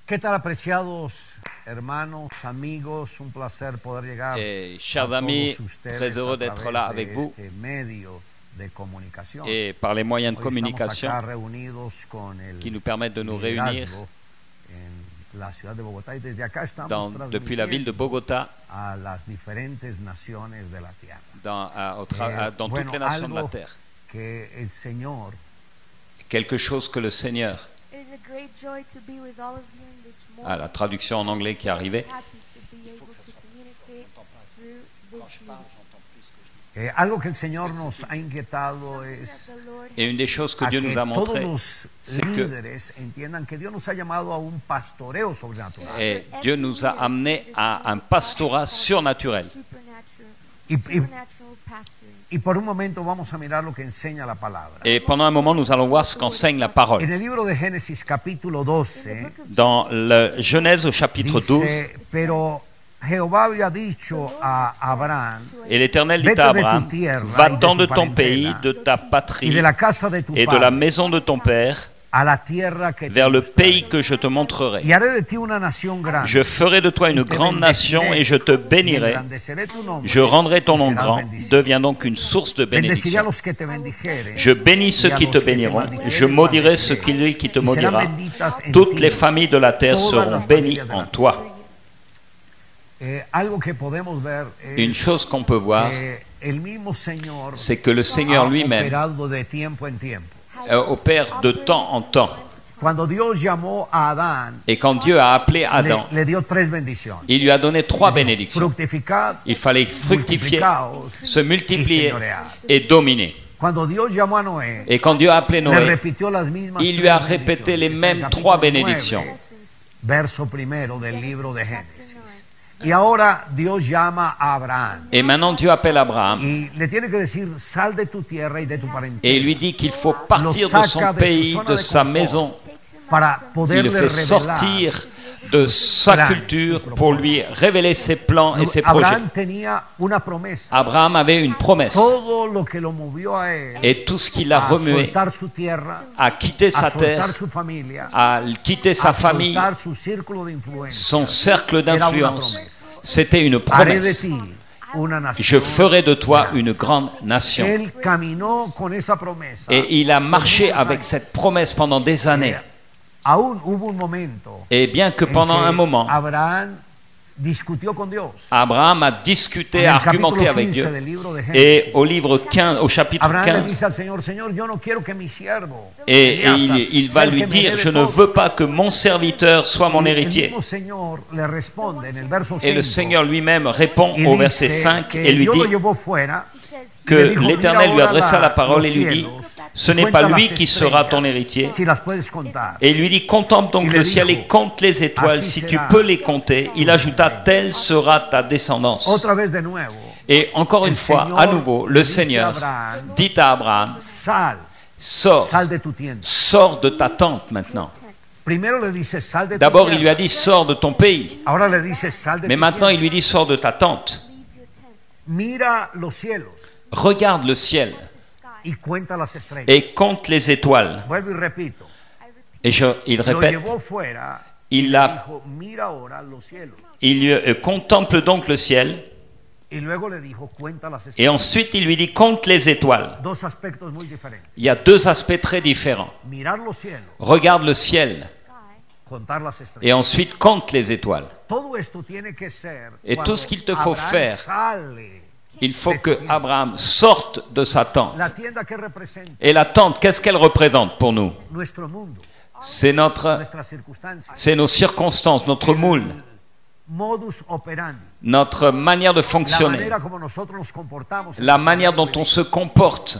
¿Qué tal, apreciados hermanos, amigos? Un placer poder llegar chers amis, très heureux d'être là avec vous et par les moyens de communication qui nous permettent de nous réunir depuis la ville de Bogota dans toutes les nations de la terre. Quelque chose que le Seigneur, la traduction en anglais qui est arrivée, et une des choses que Dieu nous a montré, c'est que Dieu nous a amenés à un pastorat surnaturel. Y por un momento vamos a mirar lo que enseña la palabra. Et pendant un moment, nous allons voir ce qu'enseigne la parole. En el libro de Génesis capítulo 12, dans le Genèse au chapitre 12, pero Jehová había dicho a Abraham, et l'Éternel dit à Abraham, va-t'en de ton pays, de ta patrie et de la maison de ton père, vers le pays que je te montrerai. Je ferai de toi une grande nation et je te bénirai. Je rendrai ton nom grand. Deviens donc une source de bénédiction. Je bénis ceux qui te béniront. Je maudirai celui qui te maudira. Toutes les familles de la terre seront bénies en toi. Une chose qu'on peut voir, c'est que le Seigneur lui-même opère de temps en temps. Et quand Dieu a appelé Adam, il lui a donné 3 bénédictions. Il fallait fructifier, se multiplier et dominer. Et quand Dieu a appelé Noé, il lui a répété les mêmes 3 bénédictions. Et maintenant Dieu appelle Abraham et il lui dit qu'il faut partir de son pays, de sa maison. Il le fait sortir de sa culture pour lui révéler ses plans et ses projets. Abraham avait une promesse et tout ce qui l'a remué à quitter sa terre, à quitter sa famille, son cercle d'influence, c'était une promesse. Je ferai de toi une grande nation. Et il a marché avec cette promesse pendant des années. Et bien que pendant un moment, Abraham a discuté, a argumenté avec Dieu. Et au livre 15, au chapitre 15, et il va lui dire, je ne veux pas que mon serviteur soit mon héritier. Et le Seigneur lui-même répond au verset 5 et lui dit que l'Éternel lui adressa la parole et lui dit, ce n'est pas lui qui sera ton héritier. Et il lui dit, contemple donc le ciel et compte les étoiles, si tu peux les compter. Il ajouta, telle sera ta descendance. Et encore une fois, à nouveau, le Seigneur dit à Abraham, sors de ta tente maintenant. D'abord, il lui a dit, sors de ton pays. Mais maintenant, il lui dit, sors de ta tente. Regarde le ciel et compte les étoiles. Et il répète, il contemple donc le ciel. Et ensuite il lui dit, compte les étoiles. Il y a 2 aspects très différents. Regarde le ciel et ensuite compte les étoiles. Et tout ce qu'il te faut faire, il faut que Abraham sorte de sa tente. Et la tente, qu'est-ce qu'elle représente pour nous? C'est nos circonstances, notre moule, notre manière de fonctionner, la manière dont on se comporte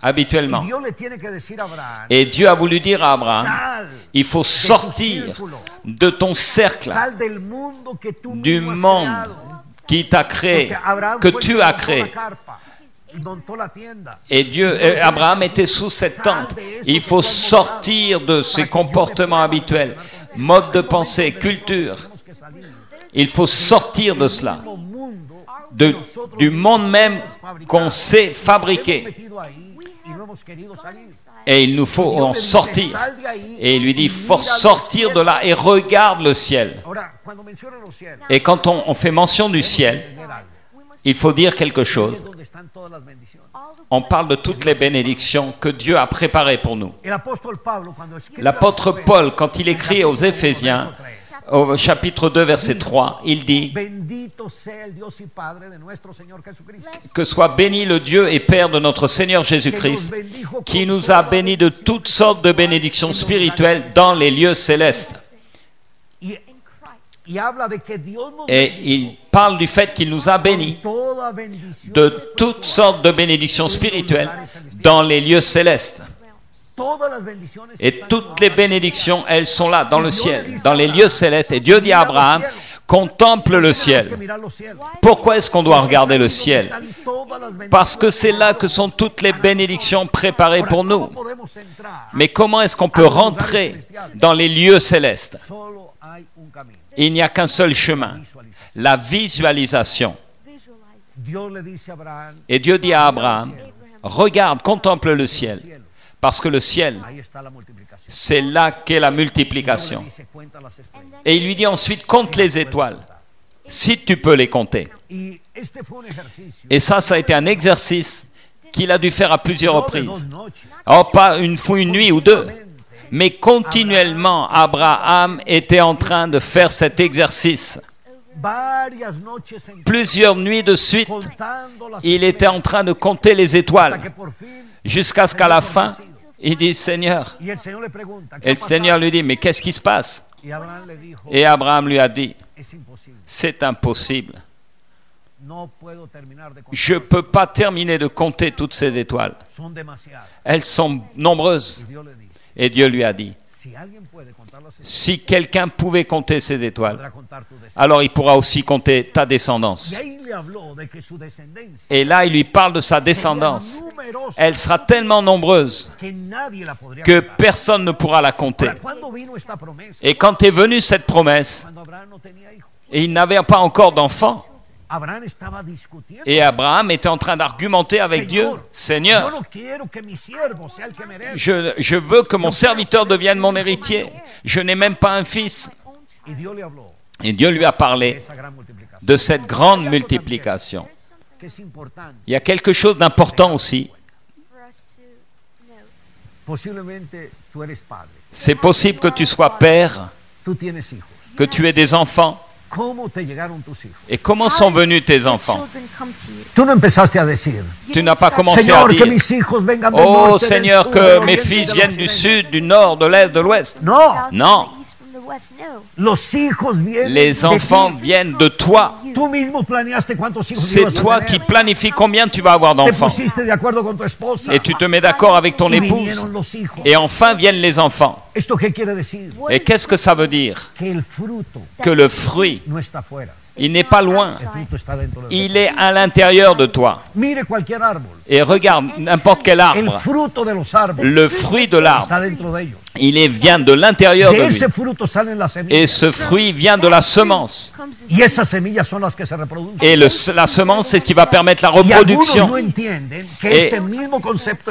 habituellement. Et Dieu a voulu dire à Abraham, il faut sortir de ton cercle, du monde qui t'a créé, que tu as créé. Et Abraham était sous cette tente. Il faut sortir de ses comportements habituels, mode de pensée, culture. Il faut sortir de cela, du monde même qu'on sait fabriquer. Et il nous faut en sortir. Et il lui dit, il faut sortir de là et regarde le ciel. Et quand on fait mention du ciel, il faut dire quelque chose. On parle de toutes les bénédictions que Dieu a préparées pour nous. L'apôtre Paul, quand il écrit aux Éphésiens, au chapitre 2, verset 3, il dit que soit béni le Dieu et Père de notre Seigneur Jésus-Christ, qui nous a bénis de toutes sortes de bénédictions spirituelles dans les lieux célestes. Et il parle du fait qu'il nous a bénis de toutes sortes de bénédictions spirituelles dans les lieux célestes. Et toutes les bénédictions, elles sont là, dans le ciel, dans les lieux célestes. Et Dieu dit à Abraham, contemple le ciel. Pourquoi est-ce qu'on doit regarder le ciel? Parce que c'est là que sont toutes les bénédictions préparées pour nous. Mais comment est-ce qu'on peut rentrer dans les lieux célestes? Il n'y a qu'un seul chemin, la visualisation. Et Dieu dit à Abraham, regarde, contemple le ciel. Parce que le ciel, c'est là qu'est la multiplication. Et il lui dit ensuite, compte les étoiles, si tu peux les compter. Et ça a été un exercice qu'il a dû faire à plusieurs reprises. Alors, pas une nuit ou deux, mais continuellement, Abraham était en train de faire cet exercice. Plusieurs nuits de suite, il était en train de compter les étoiles, jusqu'à ce qu'à la fin, il dit, Seigneur. Et le Seigneur lui dit, mais qu'est-ce qui se passe? Et Abraham lui a dit, c'est impossible. Je ne peux pas terminer de compter toutes ces étoiles. Elles sont nombreuses. Et Dieu lui a dit, si quelqu'un pouvait compter ces étoiles, alors il pourra aussi compter ta descendance. Et là, il lui parle de sa descendance. Elle sera tellement nombreuse que personne ne pourra la compter. Et quand est venue cette promesse, et il n'avait pas encore d'enfant, et Abraham était en train d'argumenter avec Dieu, Seigneur, je veux que mon serviteur devienne mon héritier. Je n'ai même pas un fils. Et Dieu lui a parlé de cette grande multiplication. Il y a quelque chose d'important aussi. C'est possible que tu sois père, que tu aies des enfants. Et comment sont venus tes enfants? Tu n'as pas commencé à dire, oh Seigneur, que mes fils viennent du sud, du nord, de l'est, de l'ouest. Non. Les enfants viennent de toi. C'est toi qui planifies combien tu vas avoir d'enfants. Et tu te mets d'accord avec ton épouse. Et enfin viennent les enfants. Et qu'est-ce que ça veut dire? Que le fruit, il n'est pas loin. Il est à l'intérieur de toi. Et regarde n'importe quel arbre. Le fruit de l'arbre, vient de l'intérieur de lui. Et ce fruit vient de la semence. Et la semence, c'est ce qui va permettre la reproduction.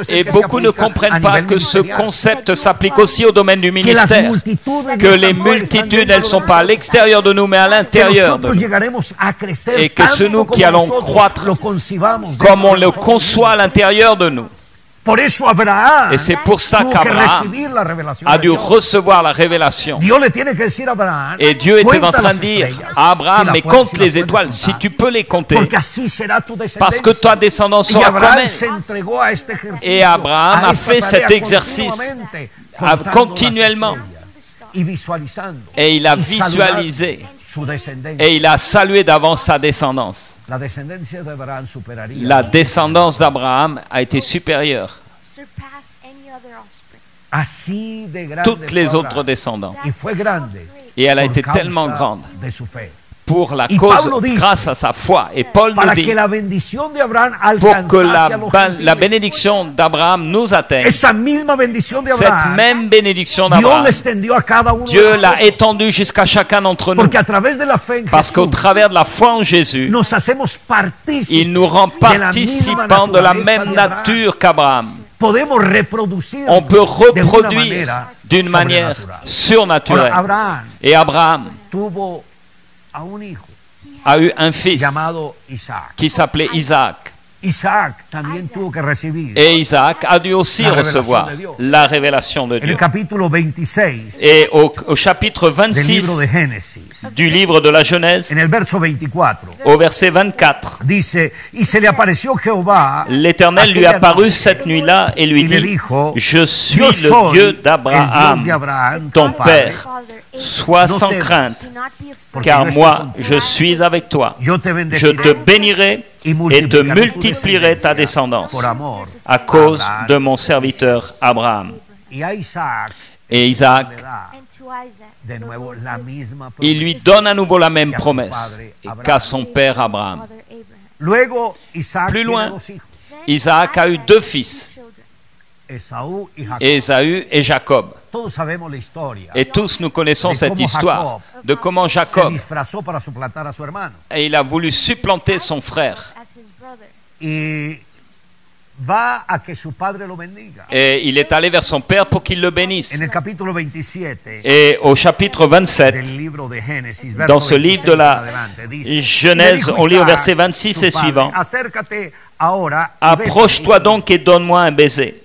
Et beaucoup ne comprennent pas que ce concept s'applique aussi au domaine du ministère. Que les multitudes, elles ne sont pas à l'extérieur de nous, mais à l'intérieur de nous. Et que c'est nous qui allons croître comme on le conçoit à l'intérieur de nous. Et c'est pour ça qu'Abraham a dû recevoir la révélation. Et Dieu était en train de dire à Abraham, mais compte les étoiles, si tu peux les compter, parce que ta descendance sera comme elle. Et Abraham a fait cet exercice continuellement. Et il a visualisé. Et il a salué d'avance sa descendance. La descendance d'Abraham a été supérieure à toutes les autres descendants. Et elle a été tellement grande pour la cause, grâce à sa foi. Et Paul nous dit, pour que la bénédiction d'Abraham nous atteigne, cette même bénédiction d'Abraham, Dieu l'a étendue jusqu'à chacun d'entre nous. Parce qu'au travers de la foi en Jésus, il nous rend participants de la même nature qu'Abraham. on peut reproduire d'une manière surnaturelle. Et Abraham a eu un fils qui s'appelait Isaac. Et Isaac a dû aussi recevoir la révélation de Dieu. Et au chapitre 26 du livre de la Genèse, au verset 24, l'Éternel lui apparut cette nuit-là et lui dit, « Je suis le Dieu d'Abraham, ton père. Sois sans crainte, car moi, je suis avec toi. Je te bénirai et te multiplierai ta descendance à cause de mon serviteur Abraham. » Et Isaac, il lui donne à nouveau la même promesse qu'à son père Abraham. Plus loin, Isaac a eu 2 fils, Ésaü et Jacob. Et tous nous connaissons cette histoire de comment Jacob, et il a voulu supplanter son frère. Et il est allé vers son père pour qu'il le bénisse. Et au chapitre 27, dans ce livre de la Genèse, on lit au verset 26 et suivant, « Approche-toi donc et donne-moi un baiser. »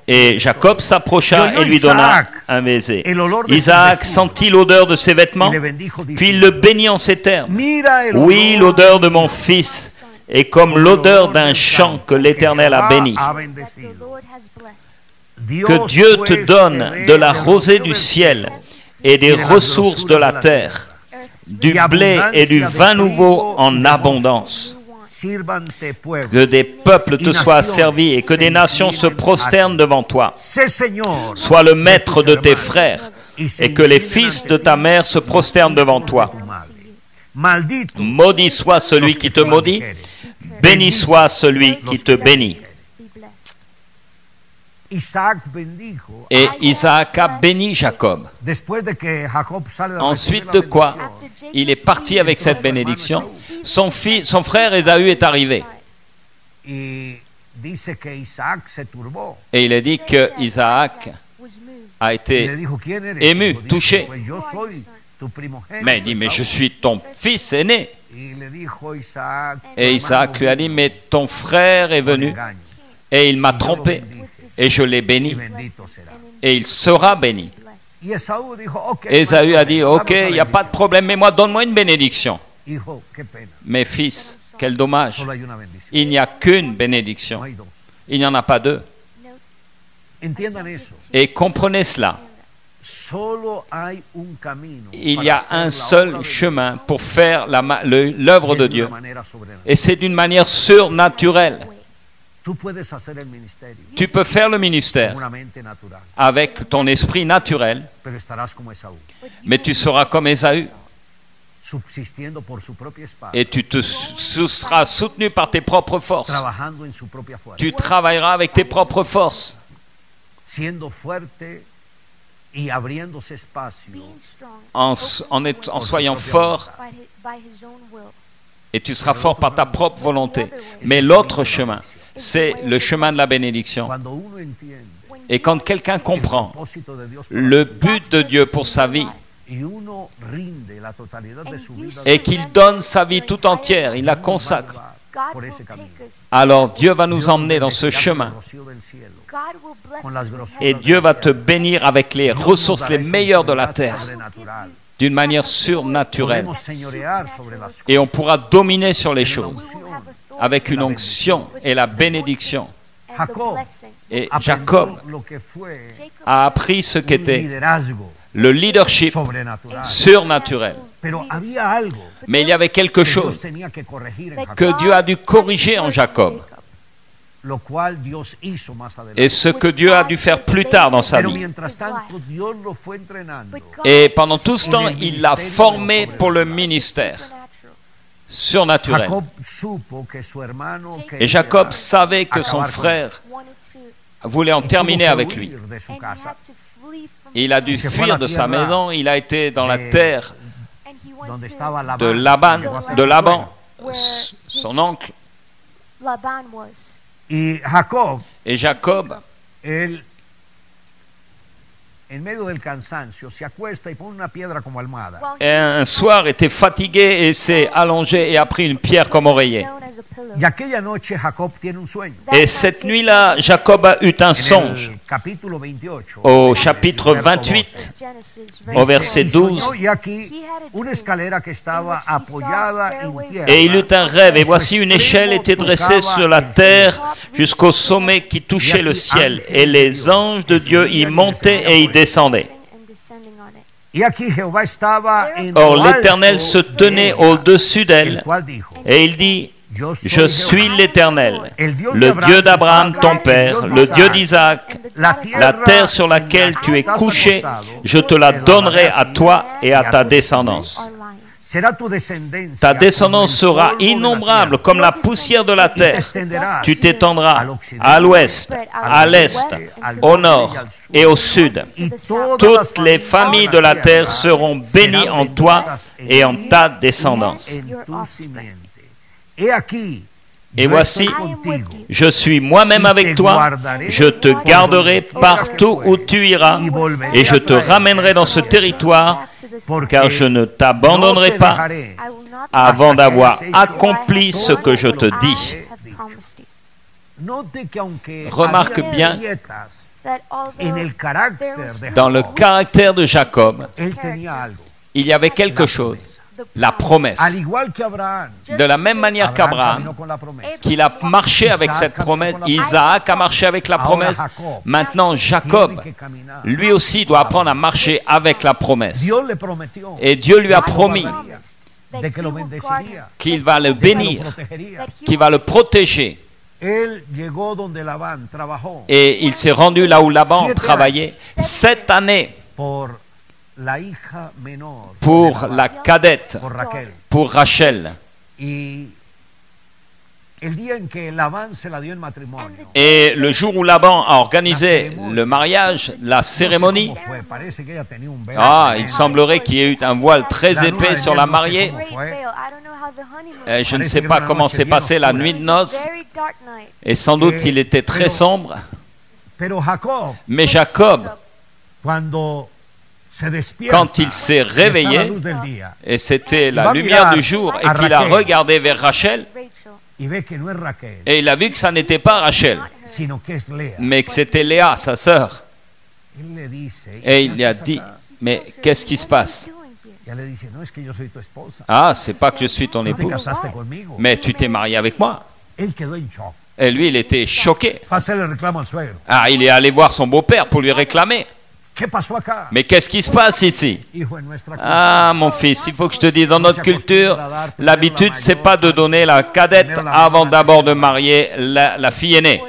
Et Jacob s'approcha et lui donna un baiser. Isaac sentit l'odeur de ses vêtements, puis il le bénit en ces termes. « Oui, l'odeur de mon fils est comme l'odeur d'un champ que l'Éternel a béni. Que Dieu te donne de la rosée du ciel et des ressources de la terre, du blé et du vin nouveau en abondance. Que des peuples te soient servis et que des nations se prosternent devant toi. Sois le maître de tes frères et que les fils de ta mère se prosternent devant toi. Maudit soit celui qui te maudit, béni soit celui qui te bénit. » Et Isaac a béni Jacob. Ensuite de quoi, il est parti avec cette bénédiction. Son frère Ésaü est arrivé. Et il a dit que Isaac a été ému, touché. Mais il dit, mais je suis ton fils aîné. Et Isaac lui a dit, mais ton frère est venu et il m'a trompé. Et je l'ai béni, et il sera béni. Ésaü a dit, ok, il n'y a pas de problème, mais moi, donne-moi une bénédiction. Mais fils, quel dommage, il n'y a qu'une bénédiction, il n'y en a pas 2. Et comprenez cela, il y a un seul chemin pour faire l'œuvre de Dieu, et c'est d'une manière surnaturelle. Tu peux faire le ministère avec ton esprit naturel, mais tu seras comme Ésaü. Et tu seras soutenu par tes propres forces. Tu travailleras avec tes propres forces. En soyant fort, et tu seras fort par ta propre volonté. Mais l'autre chemin, c'est le chemin de la bénédiction. Et quand quelqu'un comprend le but de Dieu pour sa vie et qu'il donne sa vie tout entière, il la consacre, alors Dieu va nous emmener dans ce chemin. Et Dieu va te bénir avec les ressources les meilleures de la terre, d'une manière surnaturelle. Et on pourra dominer sur les choses avec une onction et la bénédiction. Et Jacob a appris ce qu'était le leadership surnaturel. Mais il y avait quelque chose que Dieu a dû corriger en Jacob. Et ce que Dieu a dû faire plus tard dans sa vie. Et pendant tout ce temps, il l'a formé pour le ministère surnaturel. Et Jacob savait que son frère voulait en terminer avec lui. Il a dû fuir de sa maison, il a été dans la terre de Laban, son oncle. Et Jacob, él, en medio del cansancio, se acuesta y pone una piedra como almohada. un soir, était fatigué et s'est allongé et a pris une pierre comme oreiller. Y aquella noche Jacob tiene un sueño. Et cette nuit-là, Jacob a eu un songe. Au chapitre 28, au verset 12. Et il eut un rêve, et voici une échelle était dressée sur la terre jusqu'au sommet qui touchait le ciel. Et les anges de Dieu y montaient et y descendaient. Or l'Éternel se tenait au-dessus d'elle, et il dit: je suis l'Éternel, le Dieu d'Abraham ton père, le Dieu d'Isaac. La terre sur laquelle tu es couché, je te la donnerai à toi et à ta descendance. Ta descendance sera innombrable comme la poussière de la terre. Tu t'étendras à l'ouest, à l'est, au nord et au sud. Toutes les familles de la terre seront bénies en toi et en ta descendance. Et voici, je suis moi-même avec toi, je te garderai partout où tu iras, et je te ramènerai dans ce territoire, car je ne t'abandonnerai pas avant d'avoir accompli ce que je te dis. Remarque bien, dans le caractère de Jacob, il y avait quelque chose. La promesse. De la même manière qu'Abraham, qu'il a marché avec cette promesse, Isaac a marché avec la promesse, maintenant Jacob, lui aussi doit apprendre à marcher avec la promesse. Et Dieu lui a promis qu'il va le bénir, qu'il va le protéger. Et il s'est rendu là où Laban travaillait 7 années. Pour la cadette, pour Rachel. Et le jour où Laban a organisé le mariage, la cérémonie, il semblerait qu'il y ait eu un voile très épais sur la mariée. Je ne sais pas comment s'est passée la nuit de noces, et sans doute qu'il était très sombre. Mais Jacob, quand il s'est réveillé, et c'était la lumière du jour, et qu'il a regardé vers Rachel, et il a vu que ça n'était pas Rachel, mais que c'était Léa, sa sœur. Et il lui a dit: mais qu'est-ce qui se passe? Ah, c'est pas que je suis ton épouse, mais tu t'es marié avec moi. Et lui, il était choqué. Ah, il est allé voir son beau-père pour lui réclamer. Mais qu'est-ce qui se passe ici? Ah, mon fils, il faut que je te dise, dans notre culture, l'habitude, c'est pas de donner la cadette avant d'abord de marier la fille aînée.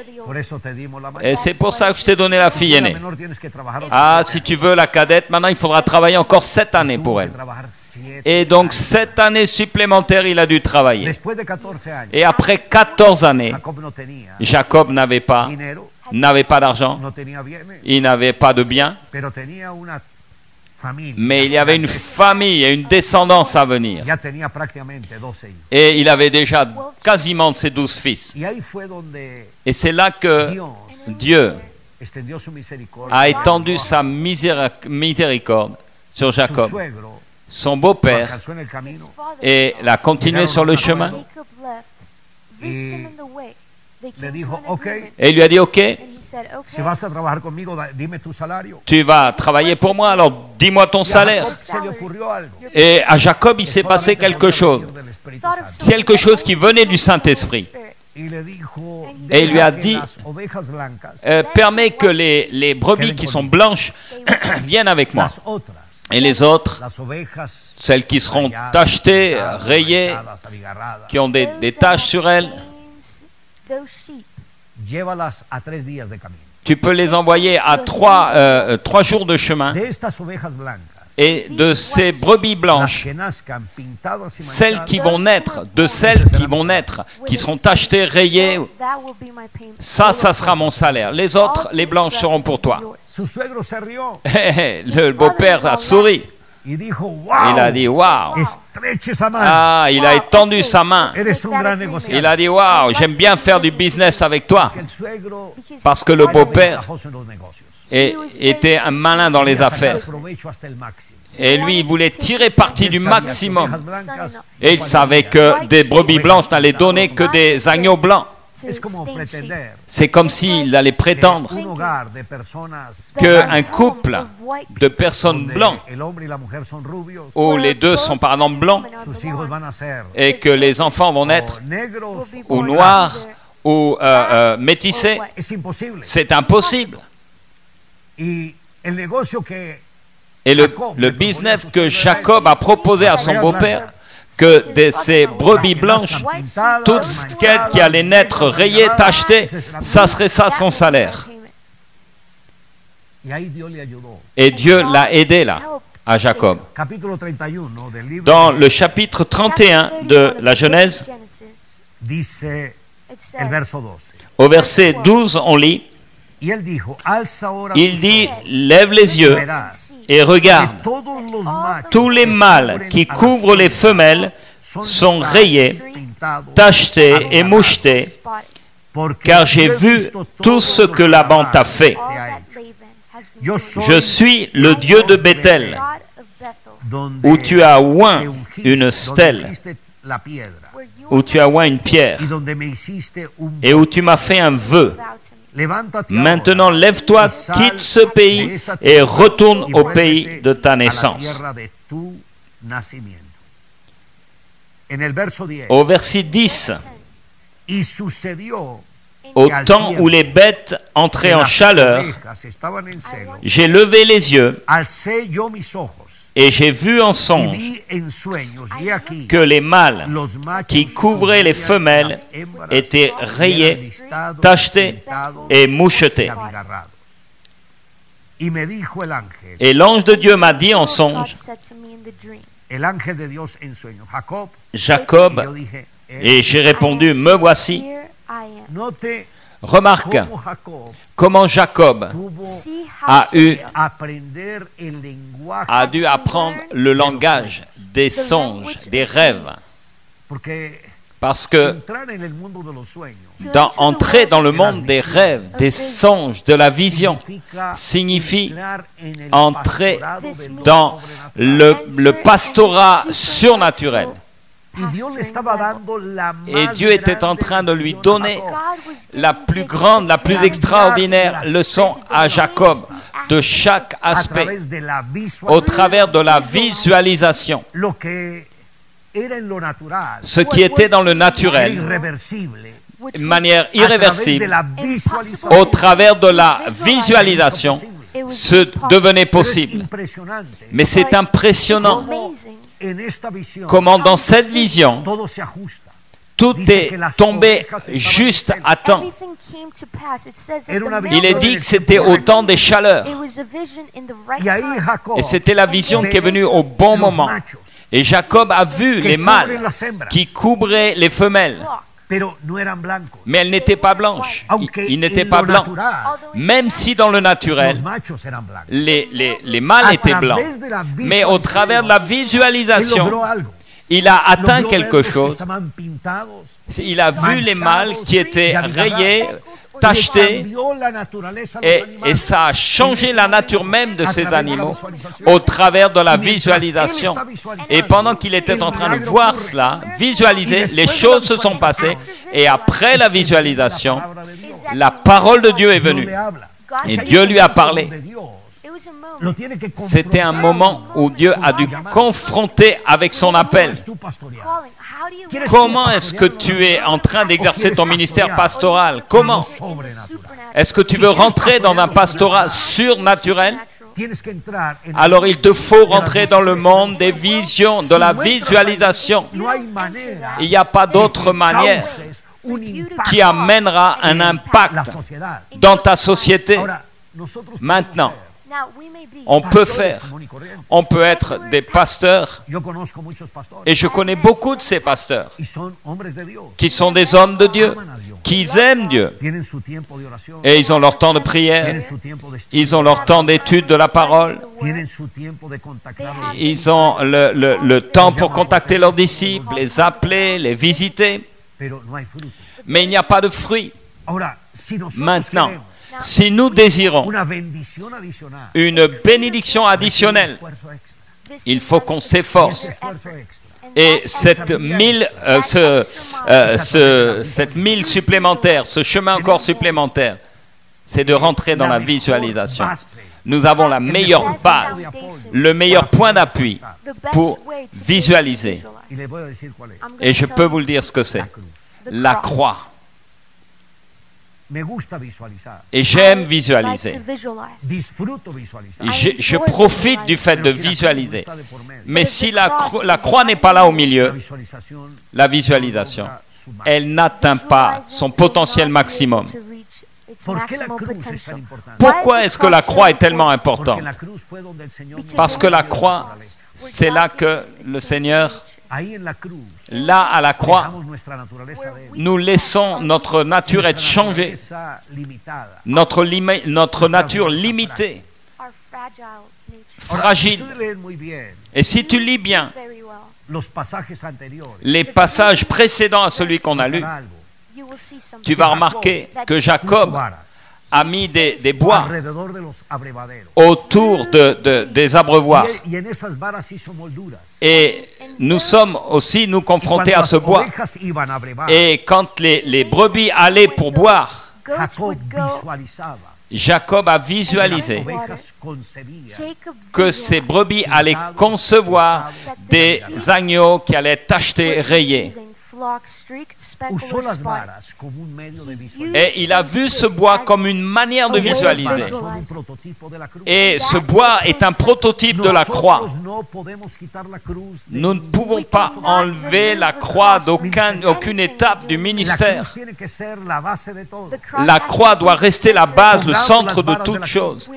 Et c'est pour ça que je t'ai donné la fille aînée. Ah, si tu veux la cadette, maintenant il faudra travailler encore 7 années pour elle. Et donc 7 années supplémentaires, il a dû travailler. Et après 14 années, Jacob n'avait pas d'argent, il n'avait pas de biens, mais il y avait une famille et une descendance à venir. Et il avait déjà quasiment ses 12 fils. Et c'est là que Dieu a étendu sa miséricorde sur Jacob. Son beau-père, et l'a continué sur le chemin. Et il lui a dit: ok, tu vas travailler pour moi, alors dis-moi ton salaire. Et à Jacob, il s'est passé quelque chose qui venait du Saint-Esprit. Et il lui a dit: permets que les brebis qui sont blanches viennent avec moi. Et les autres, celles qui seront tachetées, rayées, qui ont des taches sur elles, tu peux les envoyer à 3 jours de chemin. Et de ces brebis blanches, celles qui vont naître, qui seront tachetées, rayées, ça sera mon salaire. Les autres, les blanches seront pour toi. Le beau-père a souri. Il a dit, waouh. Ah, il a étendu sa main. Il a dit, waouh, j'aime bien faire du business avec toi. Parce que le beau-père était un malin dans les affaires. Et lui, il voulait tirer parti du maximum. Et il savait que des brebis blanches n'allaient donner que des agneaux blancs. C'est comme s'il allait prétendre qu'un couple de personnes blancs, où les deux sont par exemple blancs, et que les enfants vont naître ou noirs ou métissés, c'est impossible. Et le business que Jacob a proposé à son beau-père, que de ces brebis blanches, toutes celles qui allaient naître rayées, tachetées, ça serait ça son salaire. Et Dieu l'a aidé là, à Jacob. Dans le chapitre 31 de la Genèse, au verset 12, on lit, il dit, lève les yeux et regarde, tous les mâles qui couvrent les femelles sont rayés, tachetés et mouchetés, car j'ai vu tout ce que Laban t'a fait. Je suis le Dieu de Bethel, où tu as oint une stèle, où tu as oint une pierre, et où tu m'as fait un vœu. Maintenant, lève-toi, quitte ce pays et retourne au pays de ta naissance. Au verset 10, au temps où les bêtes entraient en chaleur, j'ai levé les yeux et j'ai vu en songe que les mâles qui couvraient les femelles étaient rayés, tachetés et mouchetés. Et l'ange de Dieu m'a dit en songe, Jacob, et j'ai répondu, me voici. Remarque comment Jacob a dû apprendre le langage des songes, des rêves. Parce que entrer dans le monde des rêves, des songes, de la vision, signifie entrer dans le pastorat surnaturel. Et Dieu était en train de lui donner la plus grande, la plus extraordinaire leçon à Jacob de chaque aspect, au travers de la visualisation. Ce qui était dans le naturel, de manière irréversible, au travers de la visualisation, ce devenait possible. Mais c'est impressionnant comment dans cette vision, tout est tombé juste à temps. Il est dit que c'était au temps des chaleurs. Et c'était la vision qui est venue au bon moment. Et Jacob a vu les mâles qui couvraient les femelles. Mais elles n'étaient pas blanches. Ils n'étaient pas blancs. Même si dans le naturel, les mâles étaient blancs. Mais au travers de la visualisation, il a atteint quelque chose. Il a vu les mâles qui étaient rayés, tachetés, et ça a changé la nature même de ces animaux au travers de la visualisation. Et pendant qu'il était en train de voir cela, visualiser, les choses se sont passées, et après la visualisation, la parole de Dieu est venue. Et Dieu lui a parlé. C'était un moment où Dieu a dû confronter avec son appel. Comment est-ce que tu es en train d'exercer ton ministère pastoral? Comment? Est-ce que tu veux rentrer dans un pastorat surnaturel? Alors il te faut rentrer dans le monde des visions, de la visualisation. Il n'y a pas d'autre manière qui amènera un impact dans ta société. Maintenant, on peut être des pasteurs, et je connais beaucoup de ces pasteurs qui sont des hommes de Dieu, qu'ils aiment Dieu. Et ils ont leur temps de prière, ils ont leur temps d'étude de la parole, ils ont le temps pour contacter leurs disciples, les appeler, les visiter. Mais il n'y a pas de fruit. Maintenant, si nous désirons une bénédiction additionnelle, il faut qu'on s'efforce. Et cette mille supplémentaire, ce chemin encore supplémentaire, c'est de rentrer dans la visualisation. Nous avons la meilleure base, le meilleur point d'appui pour visualiser. Et je peux vous le dire ce que c'est. La croix. Et j'aime visualiser. Je profite du fait de visualiser. Mais si la croix n'est pas là au milieu, la visualisation, elle n'atteint pas son potentiel maximum. Pourquoi est-ce que la croix est tellement importante? Parce que la croix, c'est là que le Seigneur, là à la croix, nous laissons notre nature être changée, notre nature limitée, fragile. Et si tu lis bien les passages précédents à celui qu'on a lu, tu vas remarquer que Jacob a mis des bois autour des abreuvoirs. Et nous sommes aussi, nous, confrontés à ce bois. Et quand les brebis allaient pour boire, Jacob a visualisé que ces brebis allaient concevoir des agneaux qui allaient être tachetés, rayés. Et il a vu ce bois comme une manière de visualiser. Et ce bois est un prototype de la croix. Nous ne pouvons pas enlever la croix d'aucune étape du ministère. La croix doit rester la base, le centre de toute chose.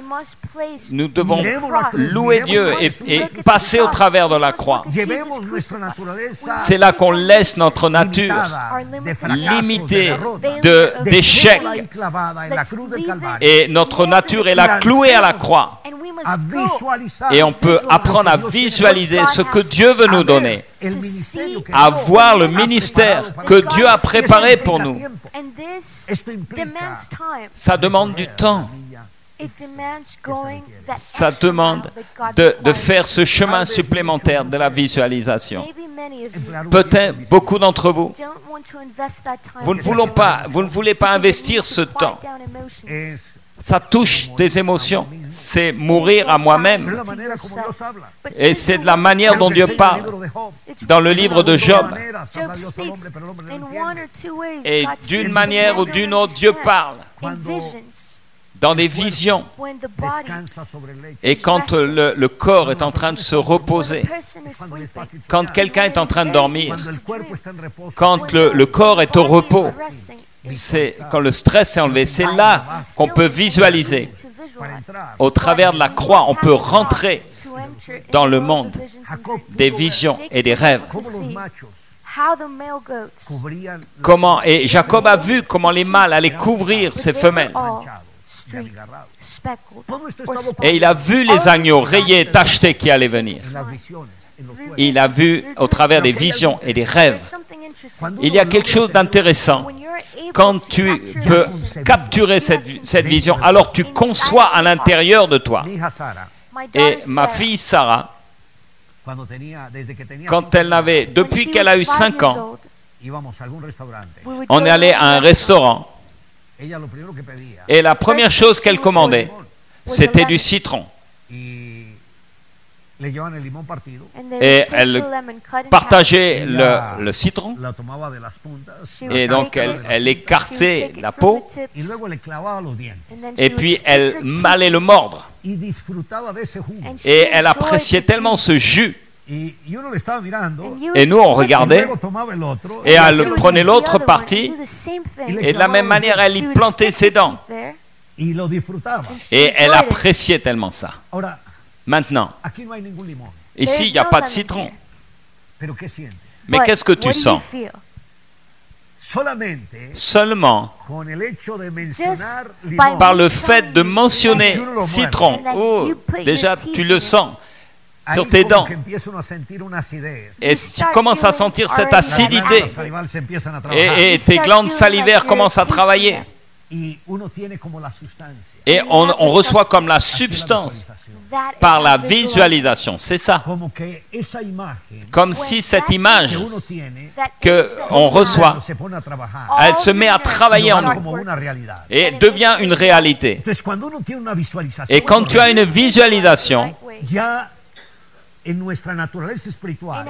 Nous devons louer Dieu et passer au travers de la croix. C'est là qu'on laisse notre nature limitée d'échecs. Et notre nature est là clouée à la croix. Et on peut apprendre à visualiser ce que Dieu veut nous donner, à voir le ministère que Dieu a préparé pour nous. Ça demande du temps. Ça demande de faire ce chemin supplémentaire de la visualisation. Peut-être beaucoup d'entre vous, vous ne voulez pas investir ce temps. Ça touche des émotions. C'est mourir à moi-même. Et c'est de la manière dont Dieu parle. Dans le livre de Job. Et d'une manière ou d'une autre, Dieu parle. Dans des visions. Et quand le corps est en train de se reposer, quand quelqu'un est en train de dormir, quand le corps est au repos, c'est quand le stress est enlevé, c'est là qu'on peut visualiser. Au travers de la croix, on peut rentrer dans le monde des visions et des rêves. Comment, et Jacob a vu comment les mâles allaient couvrir ces femelles. Et il a vu les agneaux rayés, tachetés qui allaient venir. Il a vu au travers des visions et des rêves. Il y a quelque chose d'intéressant. Quand tu peux capturer cette vision, alors tu conçois à l'intérieur de toi. Et ma fille Sarah, quand elle n'avait, depuis qu'elle a eu 5 ans, on est allé à un restaurant. Et la première chose qu'elle commandait, c'était du citron. Et elle partageait le citron. Et donc elle écartait la peau. Et puis elle allait le mordre. Et elle appréciait tellement ce jus. Et nous, on regardait, et elle prenait l'autre partie, et de la même manière, elle y plantait ses dents. Et elle appréciait tellement ça. Maintenant, ici, il n'y a pas de citron. Mais qu'est-ce que tu sens? seulement par le fait de mentionner citron. Oh, déjà tu le sens sur tes dents. Et tu commences à sentir cette acidité. Et tes glandes salivaires commencent à travailler. Et on reçoit comme la substance par la visualisation. C'est ça. Comme si cette image qu'on reçoit, elle se met à travailler en nous et devient une réalité. Et quand tu as une visualisation,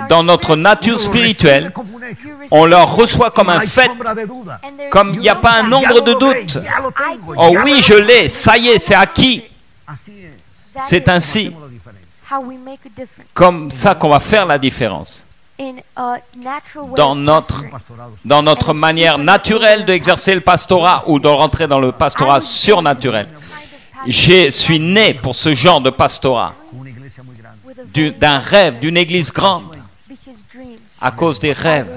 dans notre nature spirituelle, on leur reçoit comme un fait, comme il n'y a pas un nombre de doutes. Oh oui, je l'ai, ça y est, c'est acquis. C'est ainsi, comme ça qu'on va faire la différence. Dans notre manière naturelle d'exercer le pastorat ou de rentrer dans le pastorat surnaturel. Je suis né pour ce genre de pastorat. D'un rêve, d'une église grande, à cause des rêves.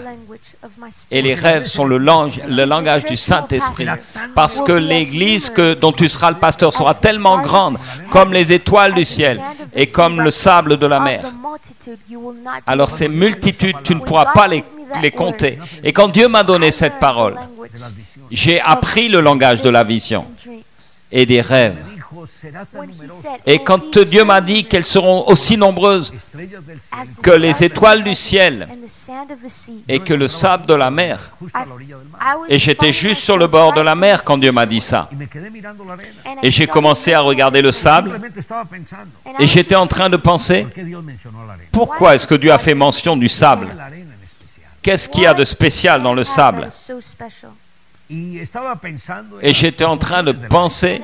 Et les rêves sont le langage du Saint-Esprit. Parce que l'église dont tu seras le pasteur sera tellement grande, comme les étoiles du ciel et comme le sable de la mer. Alors ces multitudes, tu ne pourras pas les compter. Et quand Dieu m'a donné cette parole, j'ai appris le langage de la vision et des rêves. Et quand Dieu m'a dit qu'elles seront aussi nombreuses que les étoiles du ciel et que le sable de la mer, et j'étais juste sur le bord de la mer quand Dieu m'a dit ça, et j'ai commencé à regarder le sable, et j'étais en train de penser, pourquoi est-ce que Dieu a fait mention du sable? Qu'est-ce qu'il y a de spécial dans le sable? Et j'étais en train de penser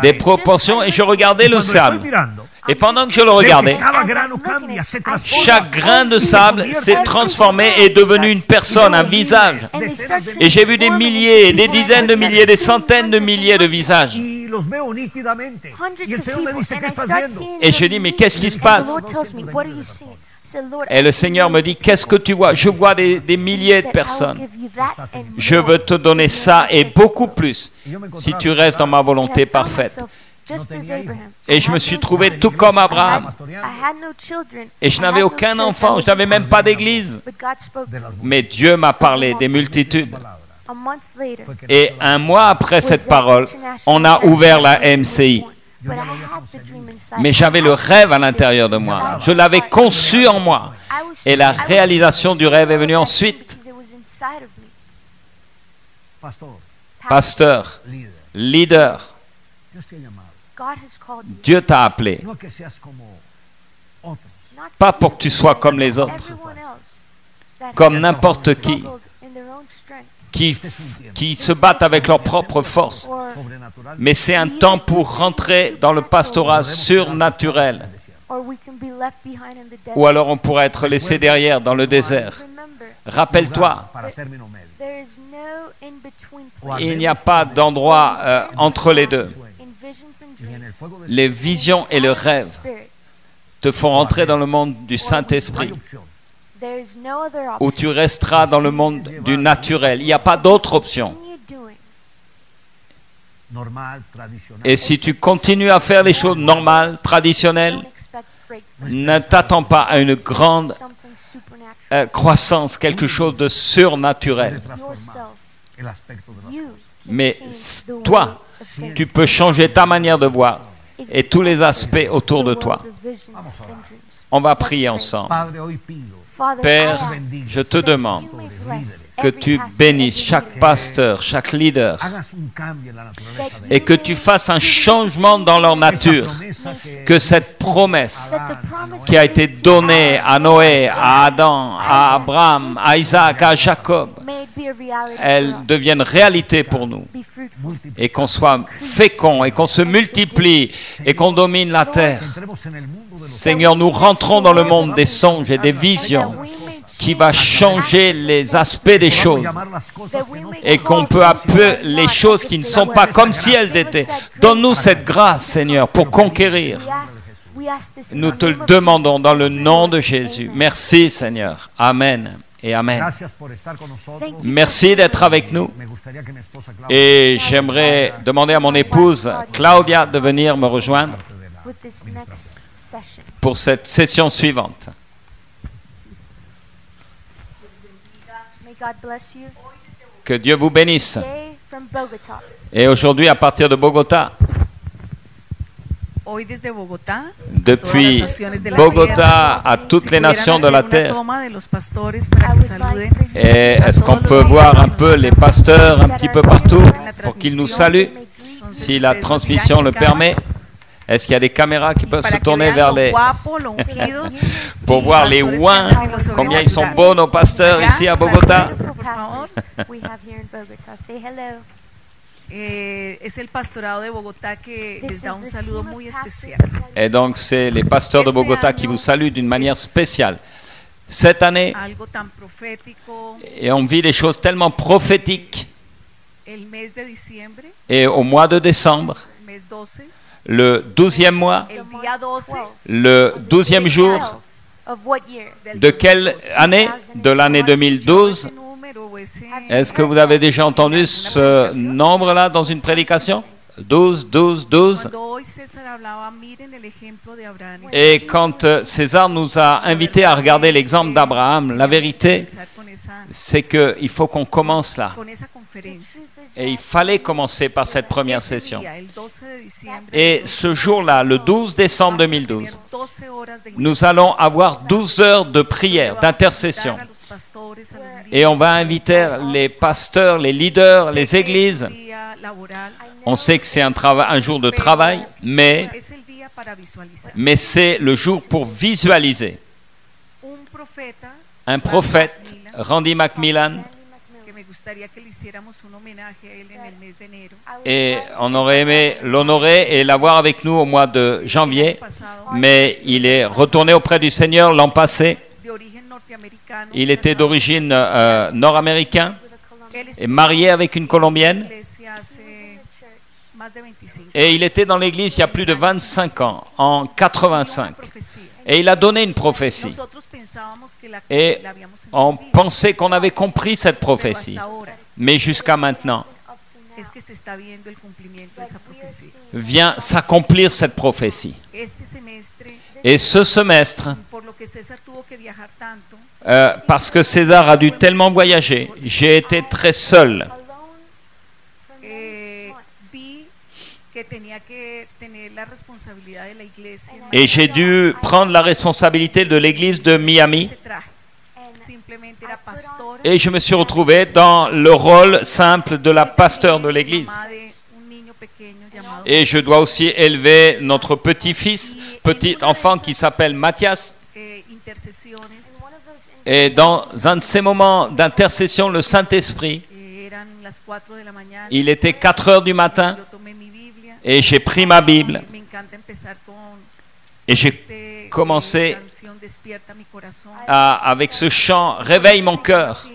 des proportions et je regardais le sable. Et pendant que je le regardais, chaque grain de sable s'est transformé et est devenu une personne, un visage. Et j'ai vu des milliers, des dizaines de milliers, des centaines de milliers de visages. Et je dis, mais qu'est-ce qui se passe? Et le Seigneur me dit, qu'est-ce que tu vois? Je vois des milliers de personnes. Je veux te donner ça et beaucoup plus si tu restes dans ma volonté parfaite. Et je me suis trouvé tout comme Abraham. Et je n'avais aucun enfant, je n'avais même pas d'église. Mais Dieu m'a parlé des multitudes. Et un mois après cette parole, on a ouvert la MCI. Mais j'avais le rêve à l'intérieur de moi. Je l'avais conçu en moi. Et la réalisation du rêve est venue ensuite. Pasteur, leader, Dieu t'a appelé. Pas pour que tu sois comme les autres, comme n'importe qui se battent avec leur propre force. Mais c'est un temps pour rentrer dans le pastorat surnaturel. Ou alors on pourrait être laissé derrière dans le désert. Rappelle-toi, il n'y a pas d'endroit entre les deux. Les visions et le rêve te font rentrer dans le monde du Saint-Esprit, où tu resteras dans le monde du naturel. Il n'y a pas d'autre option. Et si tu continues à faire les choses normales, traditionnelles, ne t'attends pas à une grande croissance, quelque chose de surnaturel. Mais toi, tu peux changer ta manière de voir et tous les aspects autour de toi. On va prier ensemble. Père, je te demande que tu bénisses chaque pasteur, chaque leader, et que tu fasses un changement dans leur nature, que cette promesse qui a été donnée à Noé, à Adam, à Abraham, à Isaac, à Jacob, elle devienne réalité pour nous, et qu'on soit fécond, et qu'on se multiplie, et qu'on domine la terre. Seigneur, nous rentrons dans le monde des songes et des visions qui va changer les aspects des choses et qu'on peut appeler les choses qui ne sont pas comme si elles étaient. Donne-nous cette grâce, Seigneur, pour conquérir. Nous te le demandons dans le nom de Jésus. Merci, Seigneur. Amen et amen. Merci d'être avec nous. Et j'aimerais demander à mon épouse Claudia de venir me rejoindre pour cette session suivante. Que Dieu vous bénisse. Et aujourd'hui, à partir de Bogota, depuis Bogota à toutes les nations de la terre. Et est-ce qu'on peut voir un peu les pasteurs un petit peu partout pour qu'ils nous saluent, si la transmission le permet? Est-ce qu'il y a des caméras qui peuvent se tourner vers les... pour voir les ouins, combien ils sont beaux nos pasteurs ici à Bogota? Es el pastorado de Bogotá que les da un saludo muy especial. Et donc c'est les pasteurs de Bogota qui vous saluent d'une manière spéciale. Cette année, et on vit des choses tellement prophétiques. Et au mois de décembre, le 12e mois, le 12e jour, de quelle année? De l'année 2012. Est-ce que vous avez déjà entendu ce nombre-là dans une prédication? 12, 12, 12. Et quand César nous a invités à regarder l'exemple d'Abraham, la vérité, c'est qu'il faut qu'on commence là. Et il fallait commencer par cette première session. Et ce jour-là, le 12 décembre 2012, nous allons avoir 12 heures de prière, d'intercession. Et on va inviter les pasteurs, les leaders, les églises. On sait que c'est un jour de travail, mais c'est le jour pour visualiser. Un prophète, Randy McMillan, et on aurait aimé l'honorer et l'avoir avec nous au mois de janvier, mais il est retourné auprès du Seigneur l'an passé. Il était d'origine nord-américain, et marié avec une Colombienne. Et il était dans l'église il y a plus de 25 ans, en 85. Et il a donné une prophétie. Et on pensait qu'on avait compris cette prophétie. Mais jusqu'à maintenant, vient s'accomplir cette prophétie. Et ce semestre, parce que César a dû tellement voyager, j'ai été très seul. Et j'ai dû prendre la responsabilité de l'église de Miami. Et je me suis retrouvé dans le rôle simple de la pasteur de l'église. Et je dois aussi élever notre petit-fils, petit enfant qui s'appelle Mathias. Et dans un de ces moments d'intercession, le Saint-Esprit, il était 4 heures du matin, et j'ai pris ma Bible, et j'ai commencé avec ce chant « Réveille mon cœur ».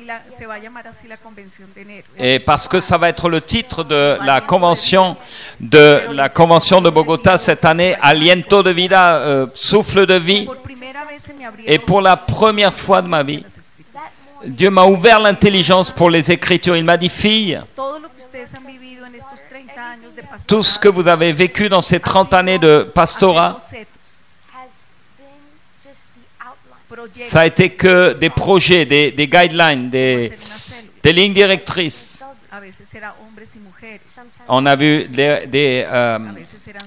Et parce que ça va être le titre de la convention de Bogota cette année, « Aliento de vida », souffle de vie. Et pour la première fois de ma vie, Dieu m'a ouvert l'intelligence pour les Écritures. Il m'a dit, fille, tout ce que vous avez vécu dans ces 30 années de pastorat, ça a été que des projets, des guidelines, des lignes directrices. On a vu des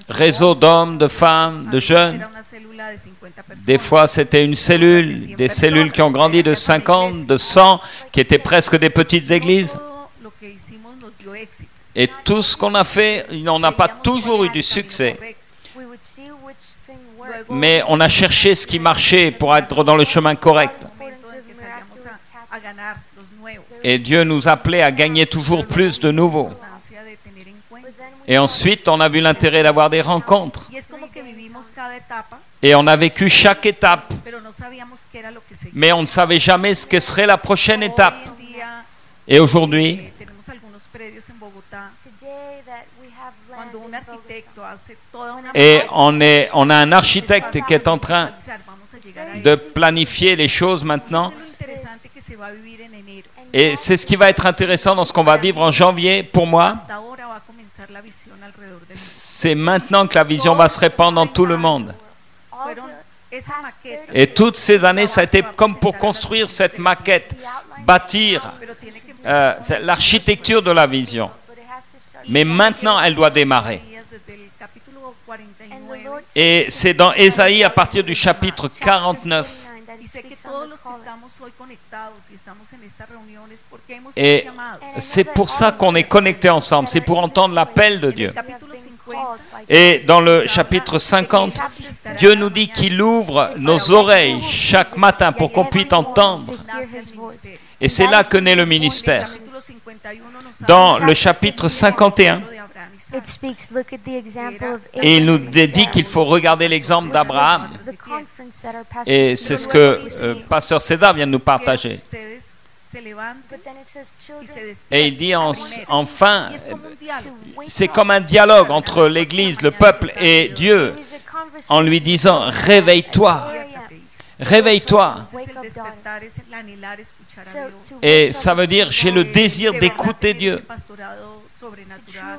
réseaux d'hommes, de femmes, de jeunes. Des fois, c'était une cellule, des cellules qui ont grandi de 50, de 100, qui étaient presque des petites églises. Et tout ce qu'on a fait, on n'a pas toujours eu du succès. Mais on a cherché ce qui marchait pour être dans le chemin correct. Et Dieu nous appelait à gagner toujours plus de nouveaux. Et ensuite, on a vu l'intérêt d'avoir des rencontres. Et on a vécu chaque étape. Mais on ne savait jamais ce que serait la prochaine étape. Et aujourd'hui, et on a un architecte qui est en train de planifier les choses maintenant. Et c'est ce qui va être intéressant dans ce qu'on va vivre en janvier. Pour moi, c'est maintenant que la vision va se répandre dans tout le monde. Et toutes ces années, ça a été comme pour construire cette maquette, bâtir l'architecture de la vision. Mais maintenant, elle doit démarrer. Et c'est dans Ésaïe à partir du chapitre 49. Et c'est pour ça qu'on est connectés ensemble, c'est pour entendre l'appel de Dieu. Et dans le chapitre 50, Dieu nous dit qu'il ouvre nos oreilles chaque matin pour qu'on puisse entendre. Et c'est là que naît le ministère. Dans le chapitre 51, et il nous dit qu'il faut regarder l'exemple d'Abraham. Et c'est ce que Pasteur César vient de nous partager. Et il dit enfin, c'est comme un dialogue entre l'Église, le peuple et Dieu, en lui disant, réveille-toi, réveille-toi. Et ça veut dire, j'ai le désir d'écouter Dieu.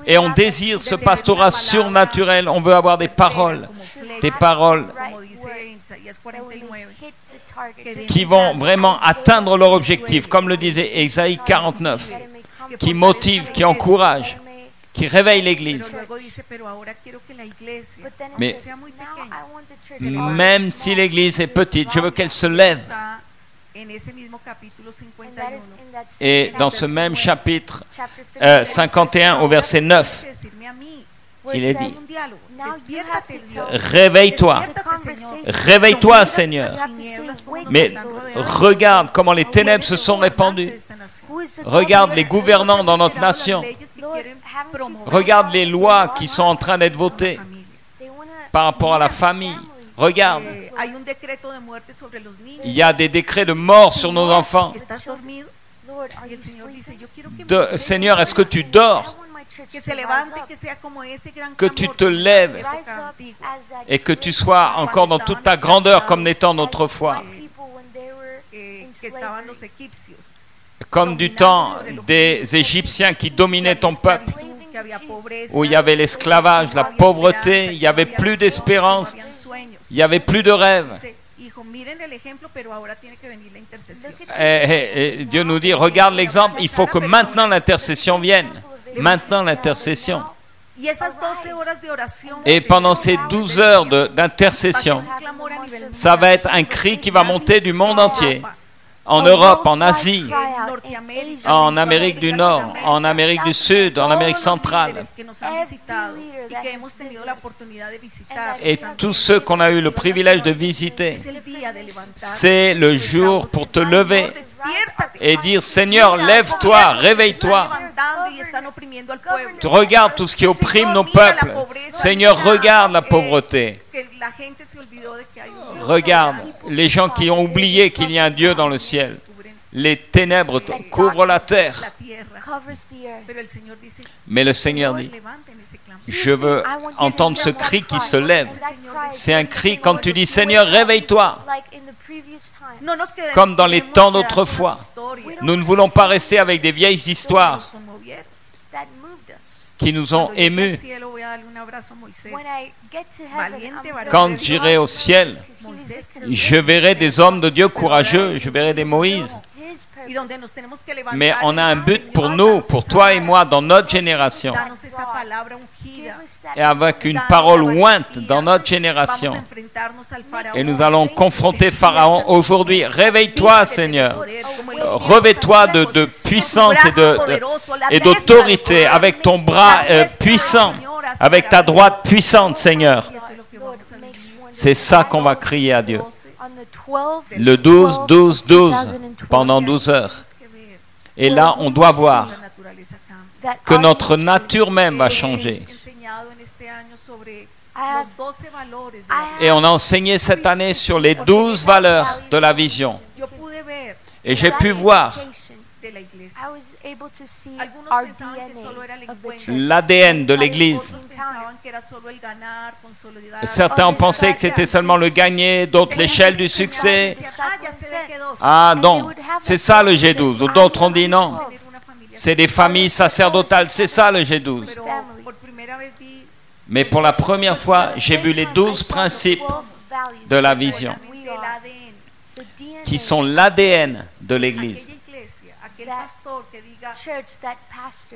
Et on désire ce pastorat surnaturel, on veut avoir des paroles qui vont vraiment atteindre leur objectif, comme le disait Ésaïe 49, qui motive, qui encourage, qui réveille l'Église. Mais même si l'Église est petite, je veux qu'elle se lève. Et dans ce même chapitre 51 au verset 9, il est dit, réveille-toi, réveille-toi Seigneur. Mais regarde comment les ténèbres se sont répandues. Regarde les gouvernants dans notre nation. Regarde les lois qui sont en train d'être votées par rapport à la famille. Regarde, il y a des décrets de mort sur nos enfants. Seigneur, est-ce que tu dors? Que tu te lèves et que tu sois encore dans toute ta grandeur comme n'étant autrefois. Comme du temps des Égyptiens qui dominaient ton peuple, où il y avait l'esclavage, la pauvreté, il n'y avait plus d'espérance, il n'y avait plus de rêve. Et Dieu nous dit, regarde l'exemple, il faut que maintenant l'intercession vienne. Maintenant l'intercession. Et pendant ces 12 heures d'intercession, ça va être un cri qui va monter du monde entier. En Europe, en Asie, en Amérique du Nord, en Amérique du Sud, en Amérique centrale. Et tous ceux qu'on a eu le privilège de visiter, c'est le jour pour te lever et dire, Seigneur, lève-toi, réveille-toi. Tu regardes tout ce qui opprime nos peuples. Seigneur, regarde la pauvreté. Regarde les gens qui ont oublié qu'il y a un Dieu dans le ciel. Les ténèbres couvrent la terre. Mais le Seigneur dit, je veux entendre ce cri qui se lève. C'est un cri quand tu dis, Seigneur, réveille-toi. Comme dans les temps d'autrefois. Nous ne voulons pas rester avec des vieilles histoires qui nous ont émus. Quand j'irai au ciel, je verrai des hommes de Dieu courageux, je verrai des Moïse. Mais on a un but pour nous, pour toi et moi, dans notre génération. Et avec une parole ointe dans notre génération. Et nous allons confronter Pharaon aujourd'hui. Réveille-toi, Seigneur. Revêt-toi de puissance et d'autorité avec ton bras puissant, avec ta droite puissante, Seigneur. C'est ça qu'on va crier à Dieu. Le 12, 12, 12, pendant 12 heures. Et là, on doit voir que notre nature même va changer. Et on a enseigné cette année sur les 12 valeurs de la vision. Et j'ai pu voir l'ADN de l'Église. Certains ont pensé que c'était seulement le gagner, d'autres l'échelle du succès. Ah non, c'est ça le G12. D'autres ont dit non, c'est des familles sacerdotales, c'est ça le G12. Mais pour la première fois, j'ai vu les 12 principes de la vision, qui sont l'ADN de l'Église.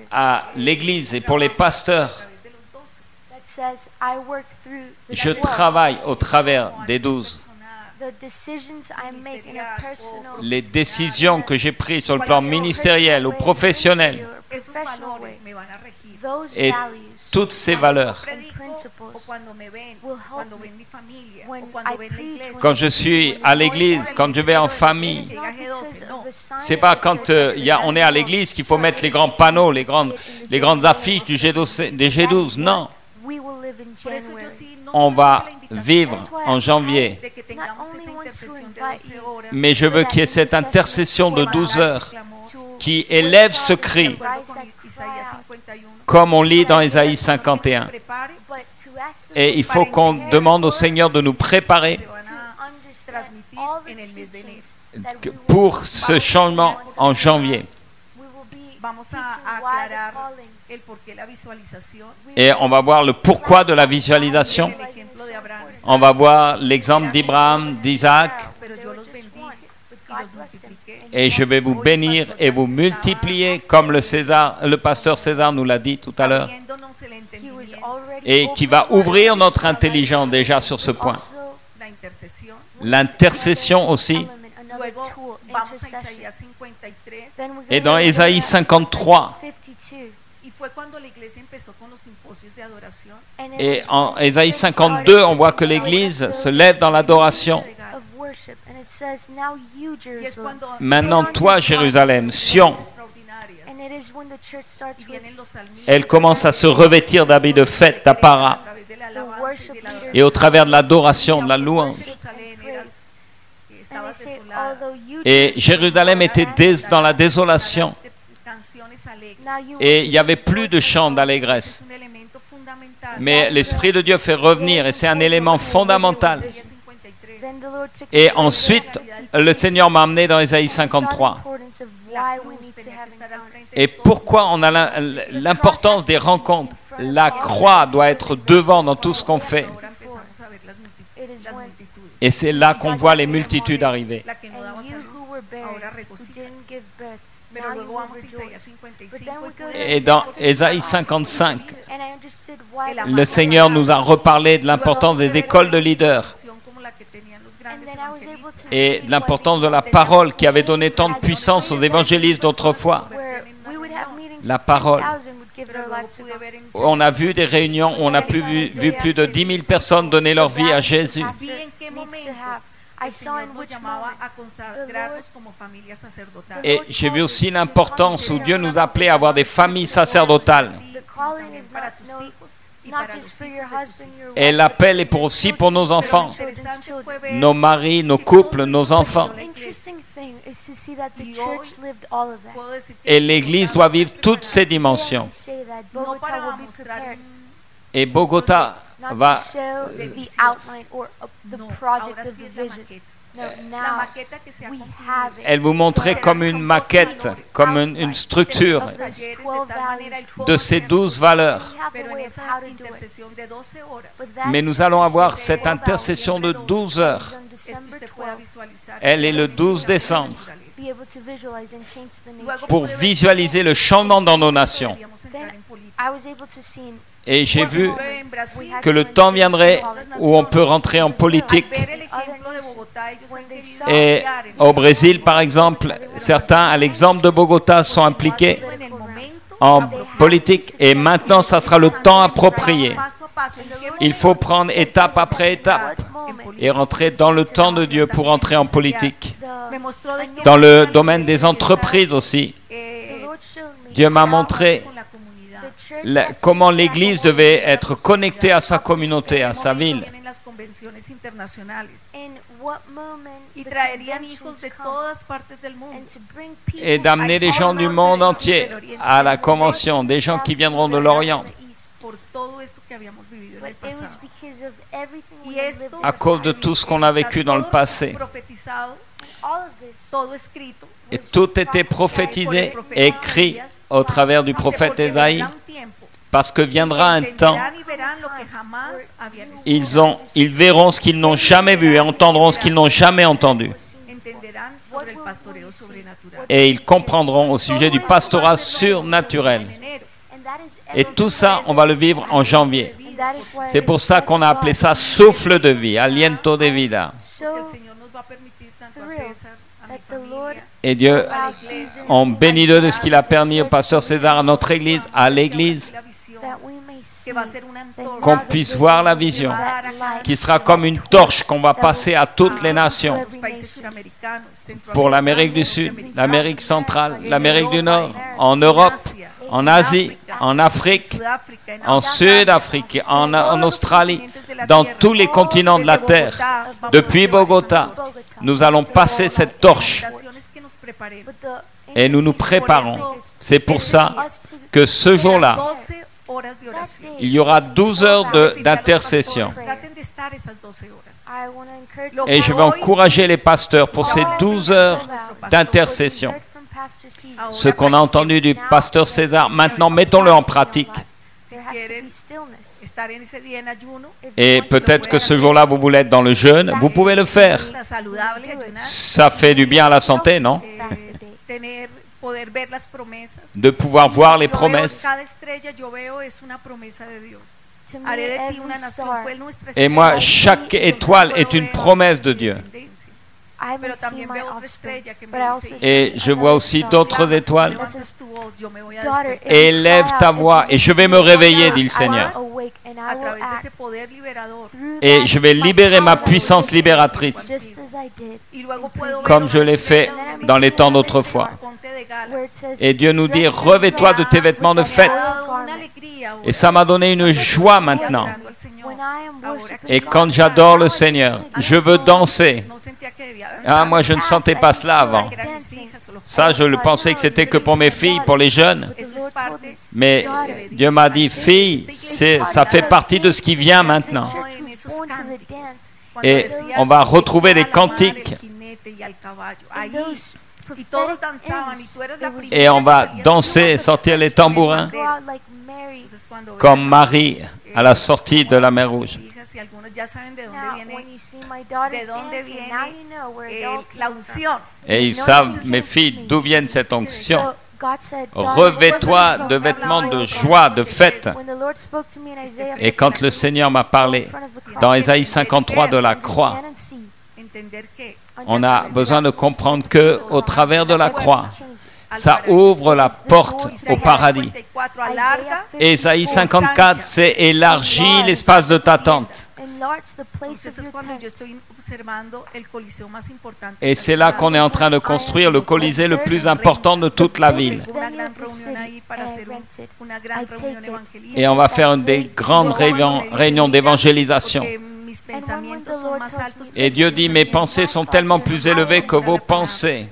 À l'Église et pour les pasteurs, je travaille au travers des 12. Les décisions que j'ai prises sur le plan ministériel ou professionnel et toutes ces valeurs. Quand je suis à l'église, quand je vais en famille, c'est pas quand on est à l'église qu'il faut mettre les grands panneaux, les grandes affiches du G12, des G12. Non. On va vivre en janvier. Mais je veux qu'il y ait cette intercession de 12 heures qui élève ce cri, comme on lit dans Ésaïe 51. Et il faut qu'on demande au Seigneur de nous préparer pour ce changement en janvier. Et on va voir le pourquoi de la visualisation. On va voir l'exemple d'Abraham, d'Isaac. Et je vais vous bénir et vous multiplier comme le pasteur César nous l'a dit tout à l'heure. Et qui va ouvrir notre intelligence déjà sur ce point. L'intercession aussi. Et dans Ésaïe 53, et en Ésaïe 52, on voit que l'Église se lève dans l'adoration. Maintenant, toi, Jérusalem, Sion, elle commence à se revêtir d'habits de fête, d'apparat, et au travers de l'adoration, de la louange. Et Jérusalem était dans la désolation. Et il n'y avait plus de chants d'allégresse. Mais l'Esprit de Dieu fait revenir, et c'est un élément fondamental. Et ensuite, le Seigneur m'a amené dans Ésaïe 53. Et pourquoi on a l'importance des rencontres? La croix doit être devant dans tout ce qu'on fait. Et c'est là qu'on voit les multitudes arriver. Et dans Ésaïe 55, le Seigneur nous a reparlé de l'importance des écoles de leaders et de l'importance de la parole qui avait donné tant de puissance aux évangélistes d'autrefois. La parole. On a vu des réunions où on a vu plus de 10 000 personnes donner leur vie à Jésus. Et j'ai vu aussi l'importance où Dieu nous appelait à avoir des familles sacerdotales. Et l'appel est aussi pour nos enfants, nos maris, nos couples, nos enfants. Et l'Église doit vivre toutes ces dimensions. Et Bogota va elle vous montrait comme une maquette, comme une structure de ces 12 valeurs. Mais nous allons avoir cette intercession de 12 heures. Elle est le 12 décembre pour visualiser le changement dans nos nations. Et j'ai vu que le temps viendrait où on peut rentrer en politique. Et au Brésil, par exemple, certains, à l'exemple de Bogota, sont impliqués en politique. Et maintenant, ça sera le temps approprié. Il faut prendre étape après étape et rentrer dans le temps de Dieu pour entrer en politique. Dans le domaine des entreprises aussi, Dieu m'a montré comment l'Église devait être connectée à sa communauté, à sa ville. convenciones internacionales in what moment y the traerían hijos conventions de come, todas partes del mundo. and to bring et people d'amener des gens du monde entier à la convention, des gens qui viendront de l'Orient, Por todo esto que habíamos vivido en but el it was pasado. because of everything we Y had esto lived à cause de tout ce qu'on a vécu dans le passé. profetizado, all of this todo escrito, Et tout était prophétisé, écrit au travers du prophète porque Ésaïe, vendrá un tiempo, parce que viendra un temps, entenderán y verán lo que jamás habían escuchado. ils verront ce qu'ils n'ont jamais vu et entendront ce qu'ils n'ont jamais entendu. Entenderán sobre el pastoreo sobrenatural. Et ils comprendront au sujet du pastorat surnaturel. and that is Et tout ça, on va le vivre en janvier. and that is why C'est pour ça qu'on a appelé ça souffle de vie, aliento de vida. so Que el Señor nos va a permitir tanto a César, a mi that the Lord familia, Et Dieu, allows seasons on bénit Dieu de ce qu'il a permis au pasteur César, à notre église, à l'église, la visión, that we may see que va a ser una antorcha qu'on puisse voir la vision, qui sera comme une torche qu'on va passer à toutes les nations, los países suramericanos, pour l'Amérique du Sud, l'Amérique centrale, l'Amérique du Nord, en Europe, en Asie, en Afrique, Sudáfrica, en Sud-Afrique, en Australie, dans tous les continents de la Terre. Depuis Bogota, nous allons passer cette torche que nos preparemos. but the et nous nous préparons. C'est pour ça que ce jour-là, 12 horas de oración. il y aura 12 heures d'intercession. Traten de estar esas 12 horas. I want to encourage Et je vais encourager les pasteurs pour ces 12 heures d'intercession. Ce qu'on a entendu du pasteur César, maintenant mettons-le en pratique. Estar en ese día en ayuno, Et peut-être que ce jour-là, vous voulez être dans le jeûne, vous pouvez le faire. saludable, ayunar, Ça fait du bien à la santé, non? poder ver las promesas. De pouvoir voir les Yo veo promesses. cada estrella, yo veo es una promesa de Dios. Haré de ti una nación, fue nuestra Et moi, chaque étoile est une promesse de Dieu. Pero también veo otra estrella que me dice, Et je vois aussi d'autres étoiles. levantas tu voz, yo me voy a despertar. Élève ta voix et je vais me réveiller, dit le Seigneur. A través de ese poder liberador. Et je vais libérer ma puissance libératrice, Y luego puedo ver comme je una l'ai fait estrella dans les temps d'autrefois. ponte de gala. Et Dieu nous dit, revêt-toi de tes vêtements de fête. Una alegría ahora. Et ça m'a donné une joie maintenant. Adorando al Señor. Ahora que Et quand j'adore le Seigneur, je veux danser. no sentía que debía danzar, Ah, moi, je ne sentais pas cela avant. que eran mis hijas o los Ça, je le pensais que c'était que pour mes filles, pour les jeunes. Eso es parte Mais Dieu m'a dit, fille, ça fait partie de ce qui vient maintenant. en esos cánticos. Cuando Et decía, on va retrouver des "Quiera la madre, cantiques. el jinete y al caballo". Ahí. Y todos danzaban, y tú eres la primera Et on va que salías danser et sortir les tambourins Entonces, cuando vean comme Marie à la sortie de la mer Rouge. mis hijas, y algunos ya saben de dónde Now, viene when you see my daughters de dónde dancing, viene now you know where it all la came from. unción. Et ils savent, mes filles, d'où viennent cette onction. So God said, Revêt-toi de vêtements de joie, de fête. When the Lord spoke to me in Isaiah Et quand le Seigneur m'a parlé dans Ésaïe 53 de la croix, Entender que on a besoin de comprendre que au travers de la croix, ça ouvre la porte au paradis. 54 alarga, Ésaïe 54, c'est élargit l'espace de ta tente. entonces es cuando yo estoy observando el coliseo más importante. Et c'est là qu'on est en train de construire le Colisée le plus important de toute la ville. Una gran reunión ahí para hacer una gran reunión evangelística. Et on va faire des grandes réunions d'évangélisation. Porque mis pensamientos son más altos que Et Dieu dit, mes pensées sont tellement plus élevées que vos pensées.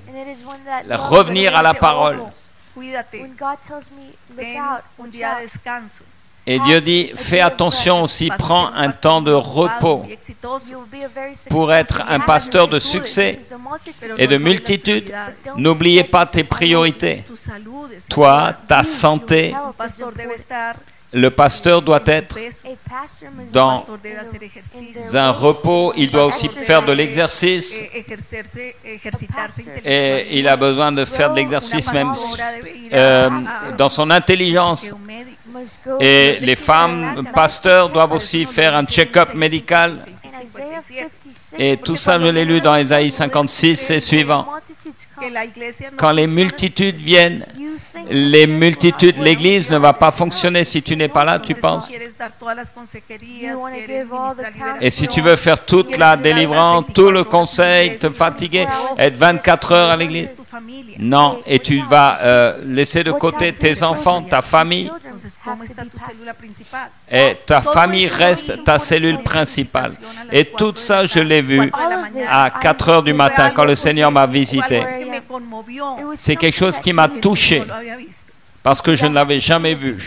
Revenir à la parole. Cuídate, ten un día de descanso. Et Dieu dit, fais attention aussi, prends un temps de repos pour être un pasteur de succès et de multitude. N'oubliez pas tes priorités. Tu salud es Toi, ta santé, un pastor debe estar le pasteur doit être dans pastor debe hacer ejercicio, un repos, il doit aussi faire de l'exercice ejercitarse et il a besoin de faire de l'exercice même dans son intelligence. Et les femmes pasteurs doivent aussi faire un check-up médical. Et tout ça, je l'ai lu dans Ésaïe 56 et suivant. Quand les multitudes viennent, l'Église ne va pas fonctionner si tu n'es pas là, tu penses? Et si tu veux faire toute la délivrance, tout le conseil, te fatiguer, être 24 heures à l'Église? Non, et tu vas laisser de côté tes enfants, ta famille. Et ta famille reste ta cellule principale. Et tout ça, je l'ai vu à 4 heures du matin quand le Seigneur m'a visité. C'est quelque chose qui m'a touché parce que je ne l'avais jamais vu.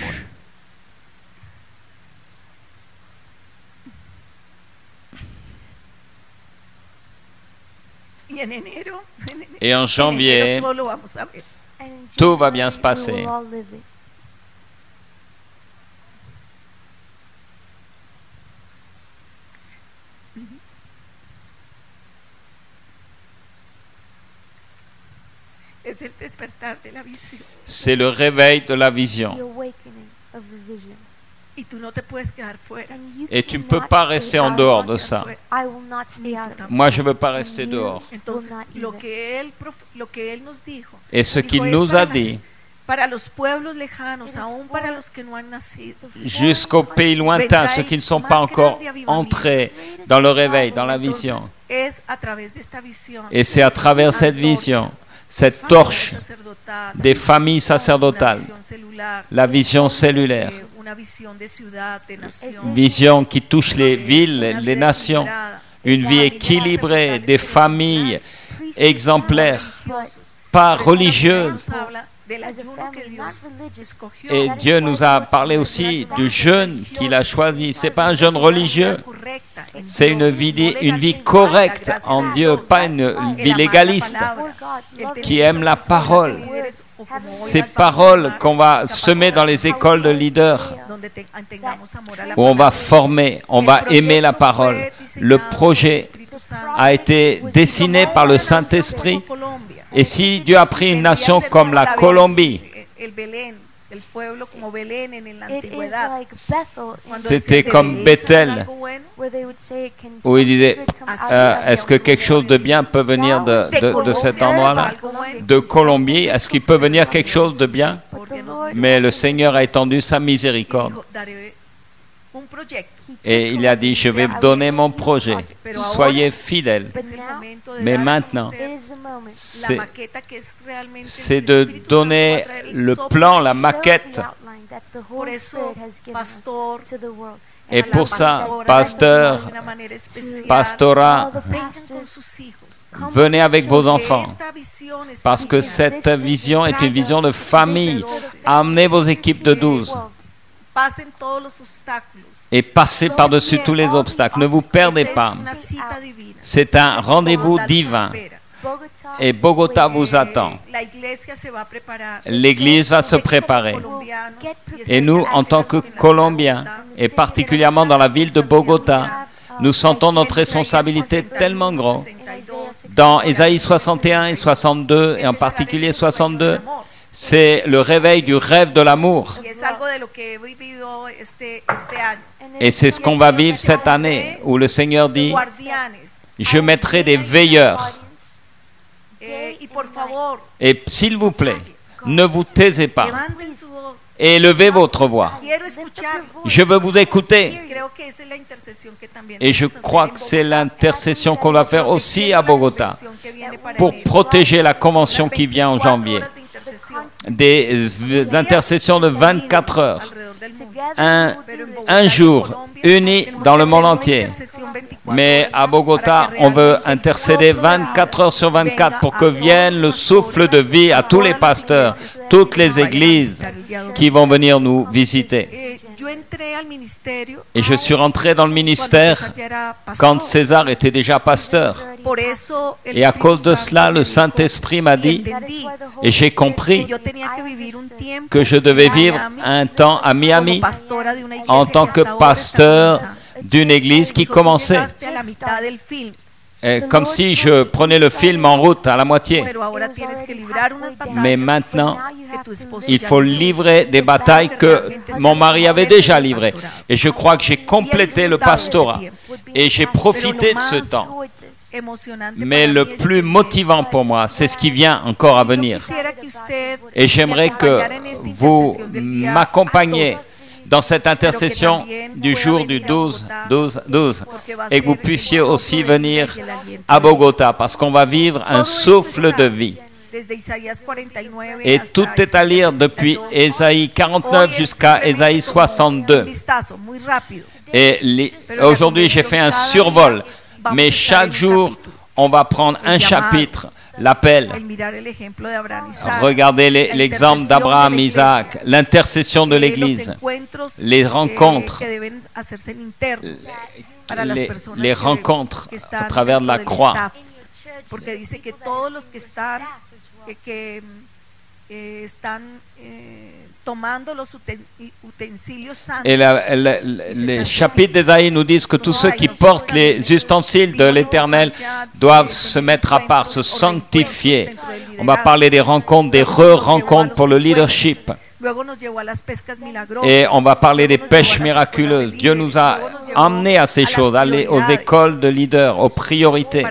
Et en janvier, tout va bien se passer. C'est le réveil de la vision. Et tu ne peux pas rester en dehors de ça. Moi, je ne veux pas rester dehors. Et ce qu'il nous a dit, jusqu'aux pays lointains, ceux qui ne sont pas encore entrés dans le réveil, dans la vision. Et c'est à travers cette vision, cette torche des familles sacerdotales, la vision cellulaire, vision qui touche les villes, les nations, une vie équilibrée, des familles exemplaires, pas religieuses. Et Dieu nous a parlé aussi du jeûne qu'il a choisi. Ce n'est pas un jeûne religieux, c'est une vie correcte en Dieu, pas une vie légaliste, qui aime la parole. Ces paroles qu'on va semer dans les écoles de leaders, où on va former, on va aimer la parole. Le projet a été dessiné par le Saint-Esprit. Et si Dieu a pris une nation comme la Colombie, c'était comme Bethel, où il disait, est-ce que quelque chose de bien peut venir de cet endroit-là? De Colombie, est-ce qu'il peut venir quelque chose de bien? Mais le Seigneur a étendu sa miséricorde. Et il a dit, je vais vous donner mon projet. Soyez fidèles. Mais maintenant, c'est de donner le plan, la maquette. Et pour ça, pasteur, pastorat, venez avec vos enfants. Parce que cette vision est une vision de famille. Amenez vos équipes de 12. Et passez par-dessus tous les obstacles. Ne vous perdez pas. C'est un rendez-vous divin. Et Bogota vous attend. L'Église va se préparer. Et nous, en tant que Colombiens, et particulièrement dans la ville de Bogota, nous sentons notre responsabilité tellement grande. Dans Ésaïe 61 et 62, et en particulier 62, c'est le réveil du rêve de l'amour. Et c'est ce qu'on va vivre cette année, où le Seigneur dit, je mettrai des veilleurs. Et s'il vous plaît, ne vous taisez pas. Et élevez votre voix. Je veux vous écouter. Et je crois que c'est l'intercession qu'on va faire aussi à Bogota pour protéger la convention qui vient en janvier. Des intercessions de 24 heures. Un jour, unis dans le monde entier. Mais à Bogota, on veut intercéder 24 heures sur 24 pour que vienne le souffle de vie à tous les pasteurs, toutes les églises qui vont venir nous visiter. Et je suis rentré dans le ministère quand César était déjà pasteur. Et à cause de cela, le Saint-Esprit m'a dit, et j'ai compris que je devais vivre un temps à Miami en tant que pasteur d'une église qui commençait. Comme si je prenais le film en route à la moitié. Mais maintenant, il faut livrer des batailles que mon mari avait déjà livrées. Et je crois que j'ai complété le pastorat. Et j'ai profité de ce temps. Mais le plus motivant pour moi, c'est ce qui vient encore à venir. Et j'aimerais que vous m'accompagniez dans cette intercession du jour du 12-12-12 et que vous puissiez aussi venir à Bogota parce qu'on va vivre un souffle de vie. Et tout est à lire depuis Ésaïe 49 jusqu'à Ésaïe 62. Et aujourd'hui, j'ai fait un survol, mais chaque jour, on va prendre un chapitre, l'appel. Regardez l'exemple d'Abraham, Isaac, l'intercession de l'Église, les rencontres, les rencontres à travers de la croix. Et les chapitres d'Ésaïe nous disent que tous ceux qui portent les ustensiles de l'Éternel doivent se mettre à part, se sanctifier. On va parler des rencontres, des re-rencontres pour le leadership. Et on va parler des pêches miraculeuses. Dieu nous a emmenés à ces choses, aller aux écoles de leaders, aux priorités,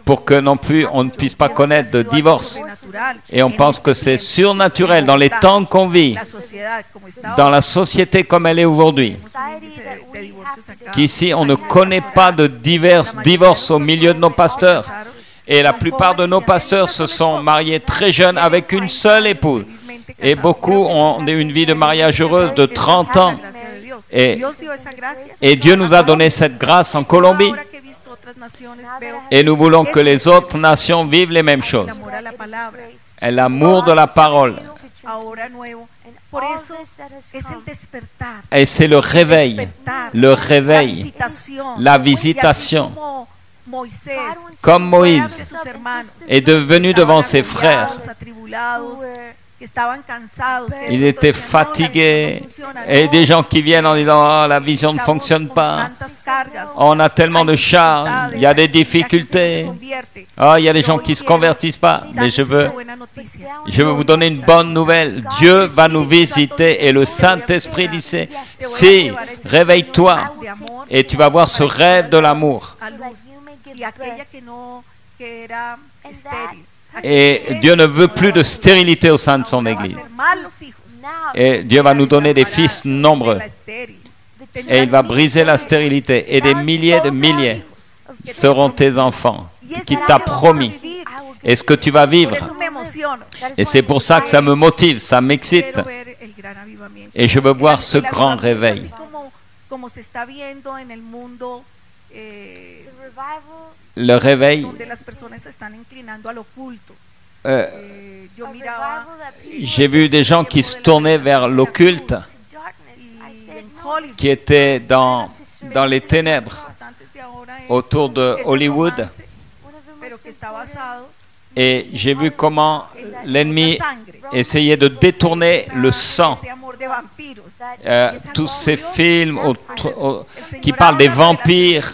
pour que non plus on ne puisse pas connaître de divorce. Et on pense que c'est surnaturel dans les temps qu'on vit, dans la société comme elle est aujourd'hui, qu'ici on ne connaît pas de divorce au milieu de nos pasteurs. Et la plupart de nos pasteurs se sont mariés très jeunes avec une seule épouse. Et beaucoup ont une vie de mariage heureuse de 30 ans. Et Dieu nous a donné cette grâce en Colombie. Et nous voulons que les autres nations vivent les mêmes choses. Et l'amour de la parole. Et c'est le réveil, la visitation. Comme Moïse est devenu devant ses frères, il était fatigué, et des gens qui viennent en disant « Oh, la vision ne fonctionne pas, on a tellement de charges, il y a des difficultés, oh, il y a des gens qui ne se convertissent pas. » Mais je veux vous donner une bonne nouvelle. Dieu va nous visiter et le Saint-Esprit dit « Si, réveille-toi et tu vas voir ce rêve de l'amour. » Et Dieu ne veut plus de stérilité au sein de son Église. Et Dieu va nous donner des fils nombreux. Et il va briser la stérilité. Et des milliers de milliers seront tes enfants qui t'a promis. Et ce que tu vas vivre. Et c'est pour ça que ça me motive, ça m'excite. Et je veux voir ce grand réveil. Le réveil, j'ai vu des gens qui se tournaient vers l'occulte, qui étaient dans les ténèbres autour de Hollywood. Et j'ai vu comment l'ennemi essayait de détourner le sang. Tous ces films qui parlent des vampires.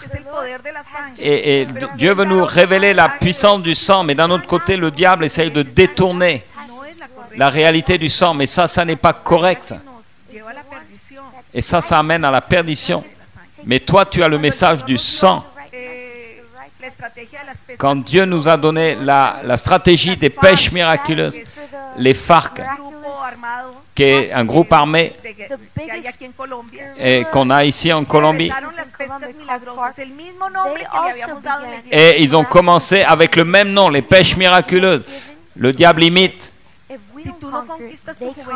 Et Dieu veut nous révéler la puissance du sang, mais d'un autre côté, le diable essaye de détourner la réalité du sang. Mais ça n'est pas correct. Et ça amène à la perdition. Mais toi, tu as le message du sang. Quand Dieu nous a donné la stratégie des pêches miraculeuses, les FARC, qui est un groupe armé et qu'on a ici en Colombie. Et ils ont commencé avec le même nom, les pêches miraculeuses. Le diable imite.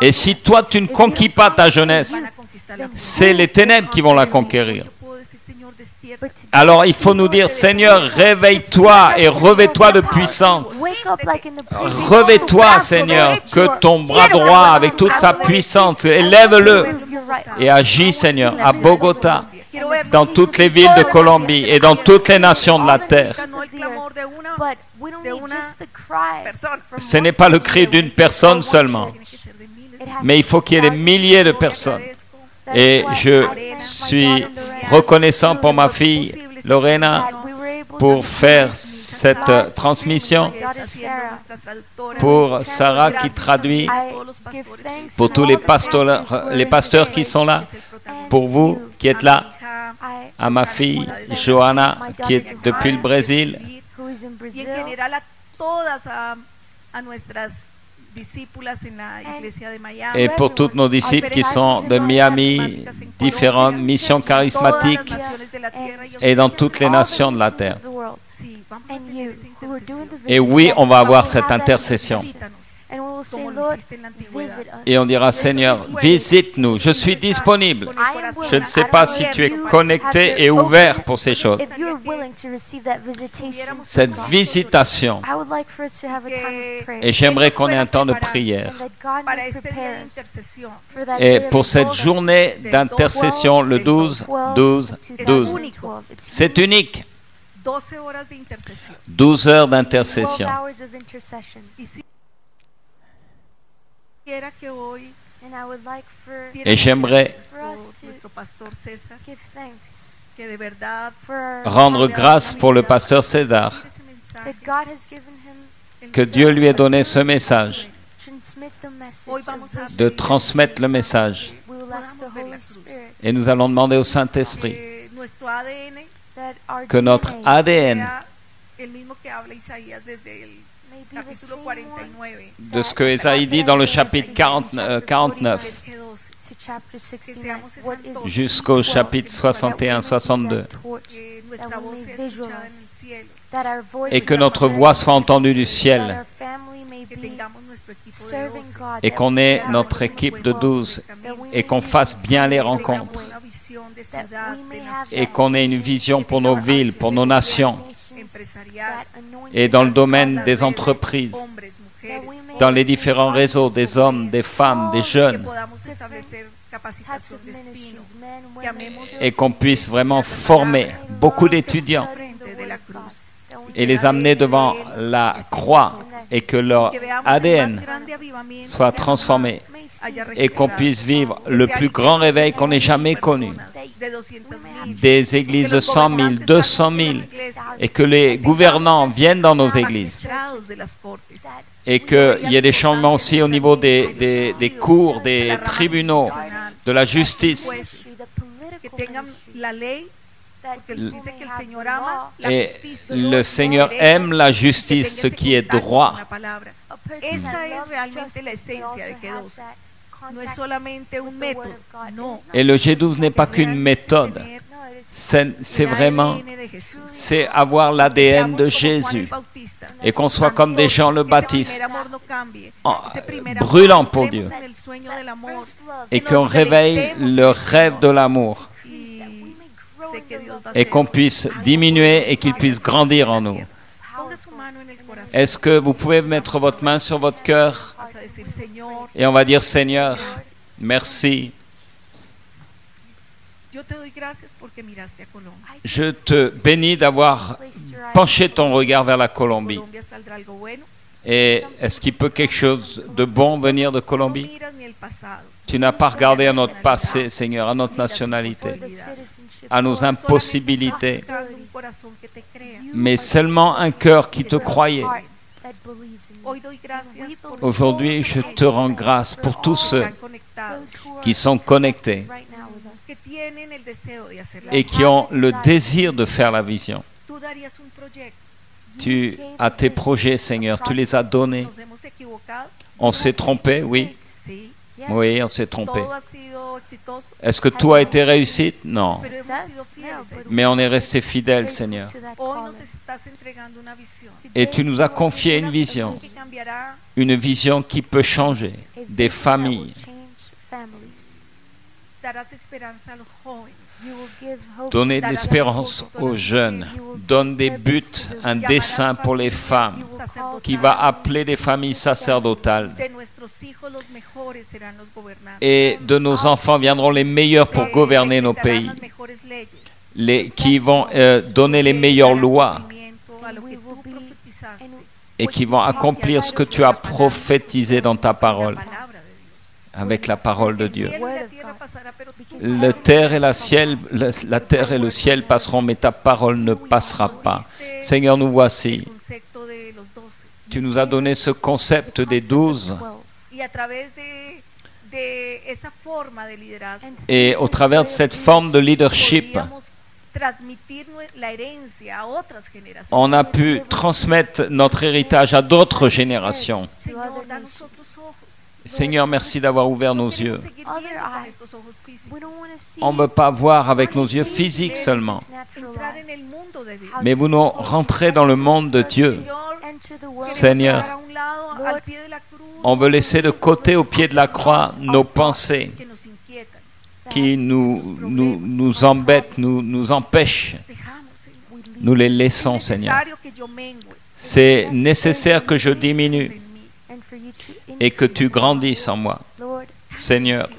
Et si toi, tu ne conquis pas ta jeunesse, c'est les ténèbres qui vont la conquérir. Alors il faut nous dire, Seigneur, réveille-toi et revêt-toi de puissance. Revêt-toi, Seigneur, que ton bras droit, avec toute sa puissance, élève-le et agis, Seigneur, à Bogota, dans toutes les villes de Colombie et dans toutes les nations de la terre. Ce n'est pas le cri d'une personne seulement, mais il faut qu'il y ait des milliers de personnes. Et je suis reconnaissant pour ma fille Lorena pour faire cette transmission, pour Sarah qui traduit, pour tous les pasteurs qui sont là, pour vous qui êtes là, à ma fille Johanna qui est depuis le Brésil, Et pour tous nos disciples qui sont de Miami, différentes missions charismatiques et dans toutes les nations de la terre. Et oui, on va avoir cette intercession. Et on dira, Seigneur, visite-nous, je suis disponible. Je ne sais pas si tu es connecté et ouvert pour ces choses. Cette visitation. Et j'aimerais qu'on ait un temps de prière. Et pour cette journée d'intercession, le 12, 12, 12, c'est unique. 12 heures d'intercession. Et j'aimerais rendre grâce pour le pasteur César, que Dieu lui ait donné ce message, de transmettre le message. Et nous allons demander au Saint-Esprit que notre ADN, de ce que Ésaïe dit dans le chapitre 49 jusqu'au chapitre 61-62, et que notre voix soit entendue du ciel, et qu'on ait notre équipe de 12, et qu'on fasse bien les rencontres, et qu'on ait une vision pour nos villes, pour nos nations, et dans le domaine des entreprises, dans les différents réseaux des hommes, des femmes, des jeunes, et qu'on puisse vraiment former beaucoup d'étudiants et les amener devant la croix et que leur ADN soit transformé et qu'on puisse vivre le plus grand réveil qu'on ait jamais connu. Des églises de 100 000, 200 000, et que les gouvernants viennent dans nos églises. Et qu'il y ait des changements aussi au niveau des cours, des tribunaux, de la justice. Et le Seigneur aime la justice, ce qui est droit. Et le G12 n'est pas qu'une méthode. C'est vraiment, c'est avoir l'ADN de Jésus. Et qu'on soit comme des gens le Baptiste, brûlant pour Dieu. Et qu'on réveille le rêve de l'amour. Et qu'on puisse diminuer et qu'il puisse grandir en nous. Est-ce que vous pouvez mettre votre main sur votre cœur et on va dire, Seigneur, merci. Je te bénis d'avoir penché ton regard vers la Colombie. Et est-ce qu'il peut quelque chose de bon venir de Colombie? Tu n'as pas regardé à notre passé, Seigneur, à notre nationalité, à nos impossibilités, mais seulement un cœur qui te croyait. Aujourd'hui, je te rends grâce pour tous ceux qui sont connectés et qui ont le désir de faire la vision. Tu as tes projets, Seigneur, tu les as donnés. On s'est trompé, oui. Oui, on s'est trompé. Est-ce que tout a été réussite? Non. Mais on est resté fidèle, Seigneur. Et tu nous as confié une vision qui peut changer des familles. Donner de l'espérance aux jeunes. Donne des buts, un dessein pour les femmes qui va appeler des familles sacerdotales. Et de nos enfants viendront les meilleurs pour gouverner nos pays. Qui vont donner les meilleures lois et qui vont accomplir ce que tu as prophétisé dans ta parole. Avec la parole de Dieu. La terre et le ciel passeront, mais ta parole ne passera pas. Seigneur, nous voici. Tu nous as donné ce concept des 12. Et au travers de cette forme de leadership, On a pu transmettre notre héritage à d'autres générations. Seigneur, merci d'avoir ouvert nos yeux. On ne veut pas voir avec nos yeux physiques seulement, mais vous nous rentrez dans le monde de Dieu. Seigneur, on veut laisser de côté au pied de la croix nos pensées qui nous embêtent, nous empêchent. Nous les laissons, Seigneur. C'est nécessaire que je diminue et que tu grandisses en moi. Seigneur,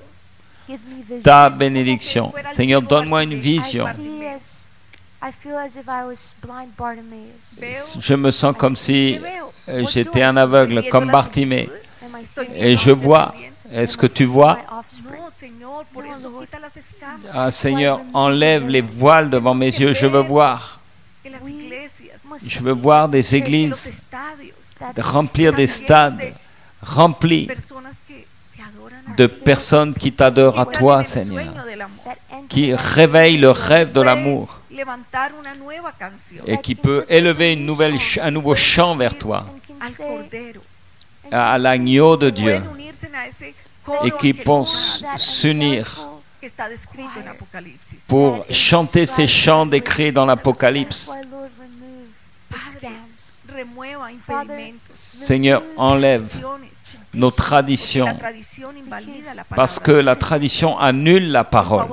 ta bénédiction. Seigneur, donne-moi une vision. Je me sens comme si j'étais un aveugle, comme Bartimée. Et je vois. Est-ce que tu vois? Ah, Seigneur, enlève les voiles devant mes yeux. Je veux voir. Je veux voir des églises, remplir des stades, remplis de personnes qui t'adorent à toi, Seigneur, qui réveillent le rêve de l'amour et qui peut élever un nouveau chant vers toi, à l'agneau de Dieu, et qui pensent s'unir pour chanter ces chants décrits dans l'Apocalypse. Seigneur, enlève nos traditions, parce que la tradition annule la parole.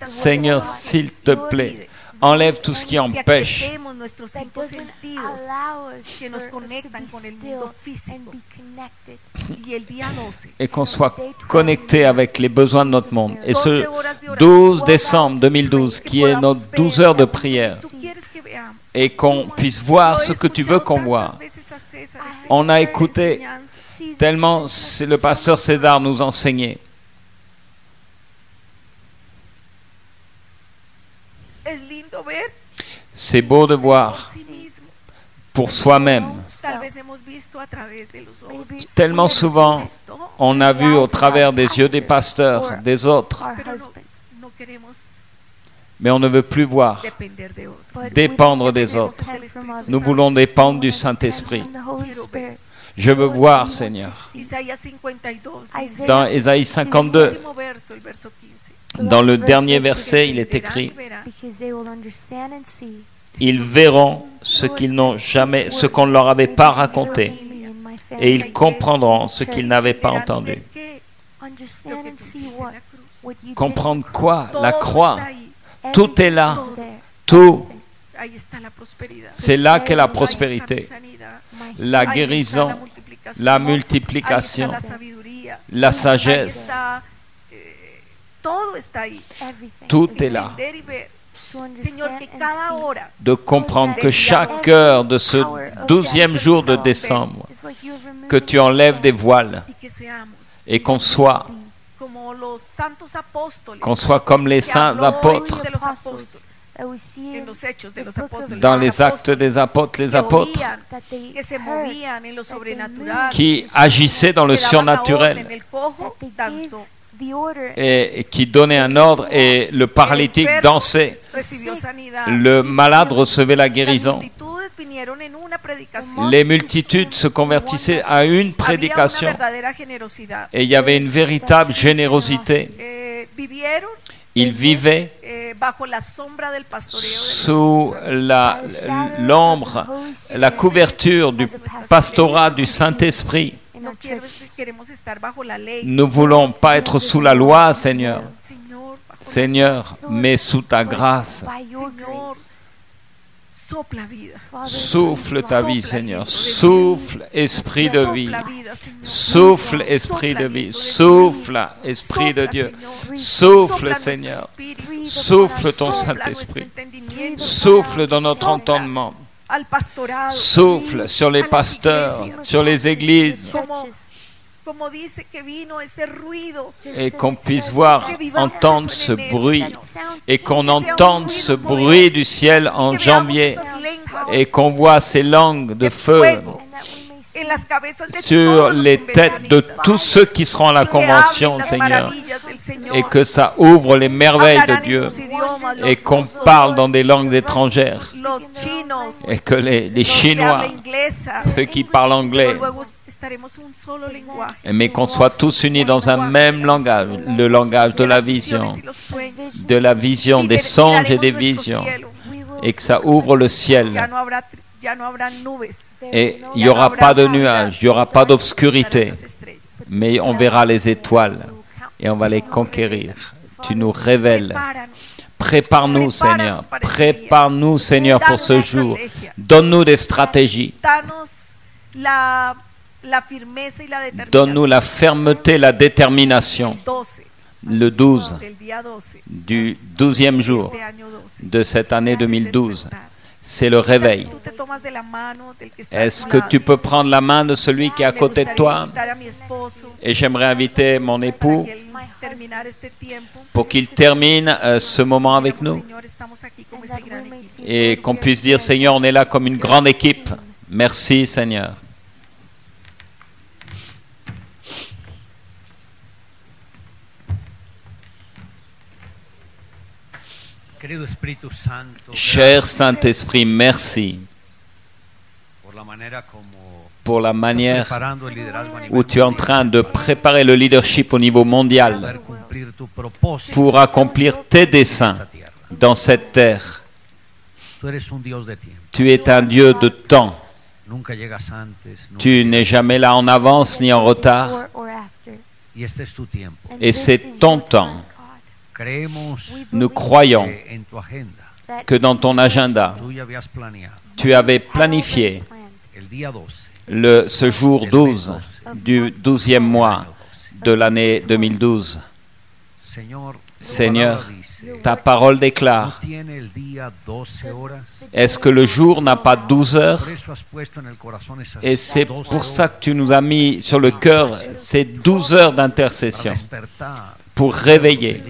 Seigneur, s'il te plaît, enlève tout ce qui empêche et qu'on soit connecté avec les besoins de notre monde. Et ce 12 décembre 2012, qui est notre 12 heures de prière, et qu'on puisse voir ce que tu veux qu'on voit. On a écouté tellement le pasteur César nous enseignait. C'est beau de voir pour soi-même. Tellement souvent, on a vu au travers des yeux des pasteurs, des autres. Mais on ne veut plus voir, dépendre des autres. Nous voulons dépendre du Saint-Esprit. Je veux voir, Seigneur. Dans Ésaïe 52, dans le dernier verset, il est écrit: ils verront ce qu'on ne leur avait pas raconté, et ils comprendront ce qu'ils n'avaient pas entendu. Comprendre quoi? La croix. Tout est là. Tout. C'est là qu'est la prospérité. La guérison, la multiplication, la sagesse. Tout est là. De comprendre que chaque heure de ce 12e jour de décembre, que tu enlèves des voiles et qu'on soit comme les saints apôtres. Dans les actes des apôtres, les apôtres qui agissaient dans le surnaturel et qui donnaient un ordre, et le paralytique dansait, le malade recevait la guérison. Les multitudes se convertissaient à une prédication et il y avait une véritable générosité. Ils vivaient sous l'ombre, la couverture du pastorat du Saint-Esprit. Nous ne voulons pas être sous la loi, Seigneur. Seigneur, mais sous ta grâce. Souffle ta vie, Seigneur. Souffle, esprit de vie. Souffle, esprit de vie. Souffle, esprit de Dieu. Souffle, Seigneur. Souffle ton Saint-Esprit. Souffle dans notre entendement. Souffle sur les pasteurs, sur les églises. Et qu'on puisse voir, entendre ce bruit, et qu'on entende ce bruit du ciel en janvier, et qu'on voit ces langues de feu, sur les têtes de tous ceux qui seront à la convention, Seigneur, et que ça ouvre les merveilles de Dieu, et qu'on parle dans des langues étrangères, et que les Chinois, ceux qui parlent anglais, mais qu'on soit tous unis dans un même langage, le langage de la vision, des songes et des visions, et que ça ouvre le ciel. Et il n'y aura pas de nuages, il n'y aura pas d'obscurité, mais on verra les étoiles et on va les conquérir. Tu nous révèles. Prépare-nous, Seigneur. Prépare-nous, Seigneur, pour ce jour. Donne-nous des stratégies. Donne-nous la fermeté, la détermination. Le 12 du 12e jour de cette année 2012. C'est le réveil. Est-ce que tu peux prendre la main de celui qui est à côté de toi? Et j'aimerais inviter mon époux pour qu'il termine ce moment avec nous et qu'on puisse dire, Seigneur, on est là comme une grande équipe. Merci, Seigneur. Cher Saint-Esprit, merci pour la manière où tu es en train de préparer le leadership au niveau mondial pour accomplir tes desseins dans cette terre. Tu es un Dieu de temps. Tu n'es jamais là en avance ni en retard. Et c'est ton temps. Nous croyons que dans ton agenda, tu avais planifié ce jour 12 du 12e mois de l'année 2012. Seigneur, ta parole déclare, est-ce que le jour n'a pas 12 heures? Et c'est pour ça que tu nous as mis sur le cœur ces 12 heures d'intercession pour réveiller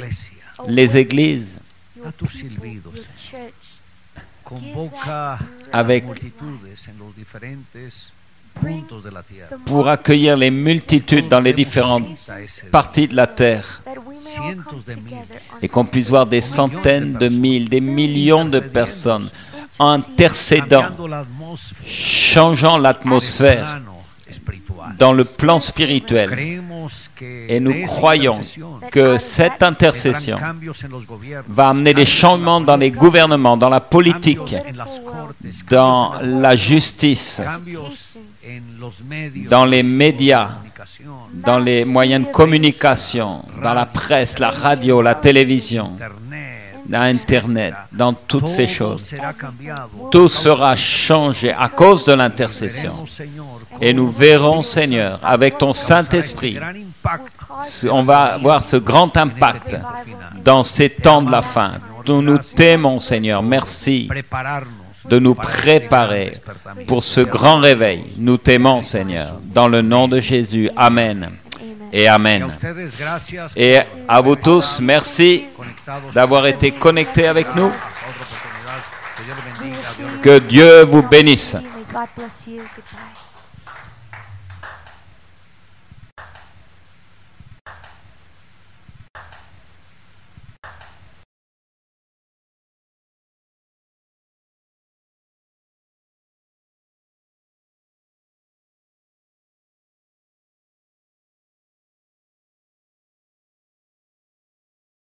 les églises pour accueillir les multitudes dans les différentes parties de la terre et qu'on puisse voir des centaines de mille, des millions de personnes intercédant, changeant l'atmosphère dans le plan spirituel. Et nous croyons que cette intercession va amener des changements dans les gouvernements, dans la politique, dans la justice, dans les médias, dans les moyens de communication, dans la presse, la radio, la télévision, Internet, dans toutes ces choses. Tout sera changé à cause de l'intercession. Et nous verrons, Seigneur, avec ton Saint-Esprit, on va voir ce grand impact dans ces temps de la fin. Nous t'aimons, Seigneur. Merci de nous préparer pour ce grand réveil. Nous t'aimons, Seigneur. Dans le nom de Jésus. Amen. Et Amen. Et à vous tous, merci d'avoir été connectés avec nous. Que Dieu vous bénisse. God bless you. Goodbye.